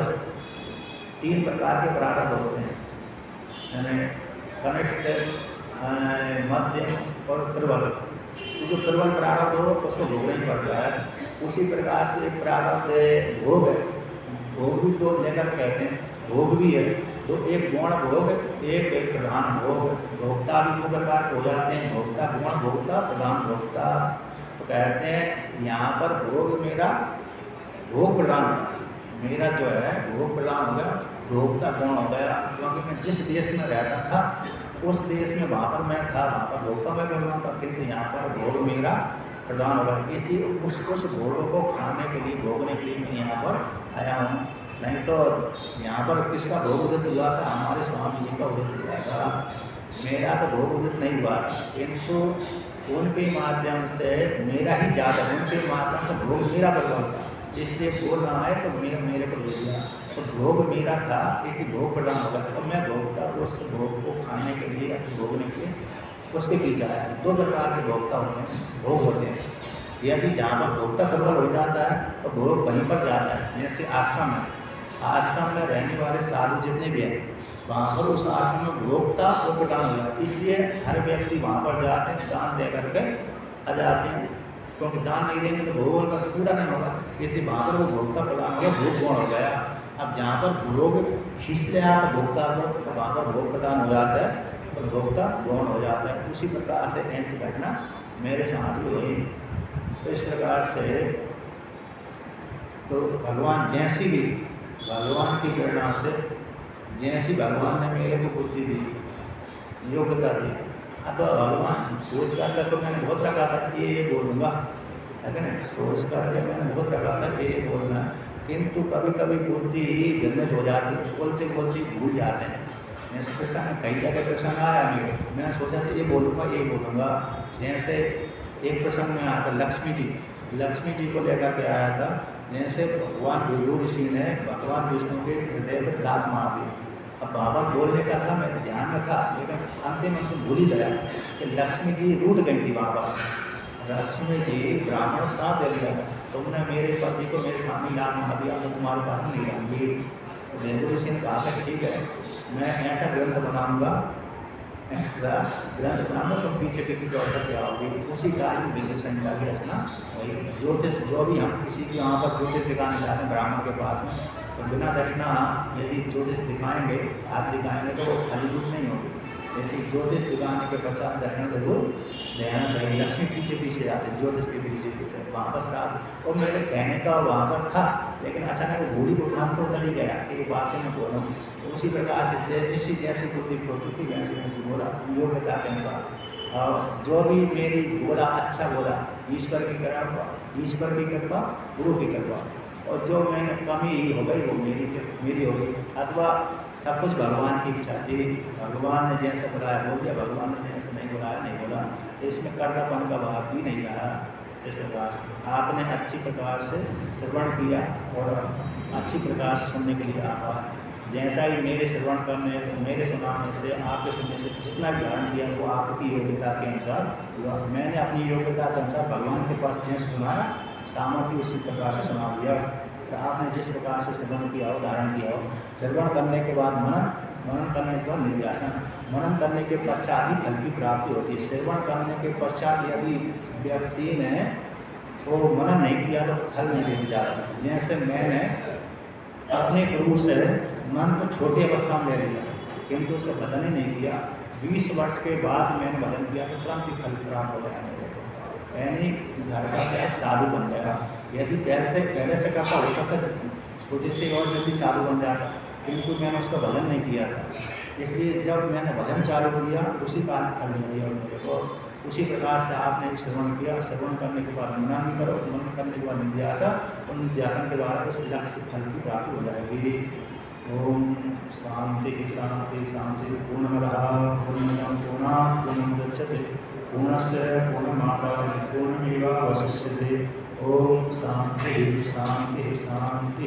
3 प्रकार के प्रारब्ध होते हैं, यानी कनिष्ठ, मध्यम और प्रबल। तो जो प्रबल प्रारब्ध हो उसको भोगना ही पड़ता है। उसी प्रकार से प्रारब्ध भोग है, भोग को लेकर कहते हैं, भोग भी है तो एक गुण भोग, एक प्रधान भोग। भोक्ता भी 2 प्रकार के हो जाते हैं, भोक्ता गुण भोक्ता, प्रधान भोक्ता। तो कहते हैं यहाँ पर भोग मेरा भोग प्रधान, मेरा जो है भोग प्रधान हो गया, भोक्ता गुण हो गया। क्योंकि मैं जिस देश में रहता था उस देश में वहाँ पर मैं था, वहाँ पर भोक्ता मैं बन रहा था, किंतु यहाँ पर भोग मेरा प्रधान होगा। इसलिए उस भोगों को खाने के लिए, भोगने के लिए मैं यहाँ पर आया हूँ। नहीं तो यहाँ पर किसका भोग उदित हुआ था, हमारे स्वामी जी का उदित हुआ था। मेरा तो भोग उदित नहीं हुआ, किंतु उनके माध्यम से मेरा ही जाता, उनके माध्यम से भोग मेरा प्रधान था। इसलिए बोल रहा है तो मेरे को ले लिया, तो भोग मेरा था, इसी भोग प्रदान होगा। तो मैं भोगता उस भोग को खाने के लिए, भोगने के लिए उसके पीछे आया। 2 प्रकार के भोक्ता होते हैं, भोग होते हैं। यदि जहाँ पर भोक्ता प्रबल हो जाता है तो भोग वहीं पर जाता है। जैसे आश्रम है, आश्रम में रहने वाले साधु जितने भी हैं, वहाँ पर उस आश्रम में भोक्ता वो प्रदान हो जाता है। इसलिए हर व्यक्ति वहाँ पर जाते हैं, दान दे करके आ जाते हैं, क्योंकि दान नहीं देंगे तो भोग का पूरा नहीं होगा। इसलिए वहाँ पर वो भोक्ता प्रदान हो गया, भोग गुण हो गया। अब जहाँ पर भोग खींच लिया तो भोक्ता को, तो वहाँ पर भोग प्रदान हो जाता है, तो भोक्ता गौण हो जाता है। उसी प्रकार से ऐसी घटना मेरे साथ भी हुई। तो इस प्रकार से तो भगवान जैसी भी, भगवान की प्रेरणा से जैसी भगवान ने मेरे को बुद्धि दी, योग्यता दी, अब भगवान सोच करके तो मैंने बहुत रखा था ये बोलूँगा, है ना, सोच करके मैंने बहुत रखा था ये बोलना, किंतु कभी कभी बुद्धि गलत हो जाती, बोलते बोलते भूल जाते हैं। जैसे प्रसंग कई जगह प्रसंग आया मेरे, मैंने सोचा था ये बोलूँगा। जैसे एक प्रसंग में आया था लक्ष्मी जी को लेकर के आया था। जैसे भगवान विष्णु ऋषि ने भगवान विष्णु के हृदय पर लात मार दी। अब बाबा बोलने का था, मैं ध्यान में था, लेकिन अंतिम भूल ही गया कि लक्ष्मी जी रूठ गई थी। बाबा लक्ष्मी जी ब्राह्मण साथ दे दिया, तुमने मेरे पति को मेरे सामने लात मार दिया, मैं तुम्हारे पास नहीं जाऊँगी। तो विष्णु ऋषि ने कहा था ठीक है, मैं ऐसा ग्रंथ बनाऊँगा, ऐसा ग्रंथ बनाऊँगा, तुम पीछे पीछे दौड़ करके आओगे। उसी कारण विष्णु संहिता की रचना वही। ज्योतिष जो भी हम किसी के यहाँ पर ज्योतिष दिखाने जाते हैं ब्राह्मण के पास में, तो बिना दक्षिणा यदि ज्योतिष दिखाएंगे, हाथ दिखाएंगे तो वो फलीभूत नहीं होगी। जैसे ज्योतिष दिखाने के पश्चात दर्शन जरूर देना चाहिए। लक्ष्मी पीछे पीछे जाते, ज्योतिष के पीछे पीछे वहाँ पर श्राद्ध। और मेरे कहने का वहाँ पर था, लेकिन अचानक घोड़ी को ध्यान से उतर ही गया कि बातें मैं बोलूँ। तो उसी प्रकार से जैसी जैसी बुद्धि होती थी वैसे वैसे बोला, योग्यता के अनुसार। और जो भी मेरी बोला अच्छा बोला, ईश्वर की कृपा, गुरु की कृपा। और जो मैंने कमी हो गई वो मेरी हो गई, अथवा सब कुछ भगवान की इच्छा थी। भगवान ने जैसे बुलाया बोल दिया, भगवान ने जैसे नहीं बुलाया नहीं बोला। तो इसमें कर्तापन का भाव भी नहीं रहा। इस प्रकार से आपने अच्छी प्रकार से श्रवण किया और अच्छी प्रकार से सुनने के लिए आभार। जैसा ही मेरे श्रवण करने से, मेरे सुनाने से, आपके सुनने से जितना भी ग्रहण किया वो आपकी योग्यता के अनुसार हुआ। मैंने अपनी योग्यता के अनुसार भगवान के पास जैसे सुनाया, सामर्थ्य उसी प्रकार से सुना दिया। तो आपने जिस प्रकार से श्रवण किया हो, धारण किया हो, श्रवण करने के बाद मनन करने के बाद निध्यासन, मनन करने के पश्चात ही फल की प्राप्ति होती है। श्रवण करने के पश्चात यदि व्यक्ति ने वो मनन नहीं किया तो फल नहीं मिल जाता। जैसे मैंने अपने गुरु से मन को छोटी अवस्था में ले लिया, किंतु उसका भजन ही नहीं किया। 20 वर्ष के बाद मैंने भजन किया तो तुरंत ही फल प्राप्त हो गया। यानी घर का से साधु बन गया। यदि पहले से करता हो सकता छोटे से और जल्दी साधु बन जाता, किंतु मैंने उसका भजन नहीं किया था। इसलिए जब मैंने भजन चालू किया उसी काल फल मिल गया मेरे को। उसी प्रकार से आपने भी श्रवण किया, श्रवण करने के बाद मनन भी करो, मनन करने के बाद निध्यासन, और निध्यासन के द्वारा उस लक्ष्य फल की प्राप्ति हो जाएगी। ओम शांति शांति शांति। पूर्णमदः पूर्णमिदं पूर्णात् पूर्णमुदच्यते पूर्णस्य पूर्णमादाय पूर्णमेवावशिष्यते। ओम शांति शांति शांति।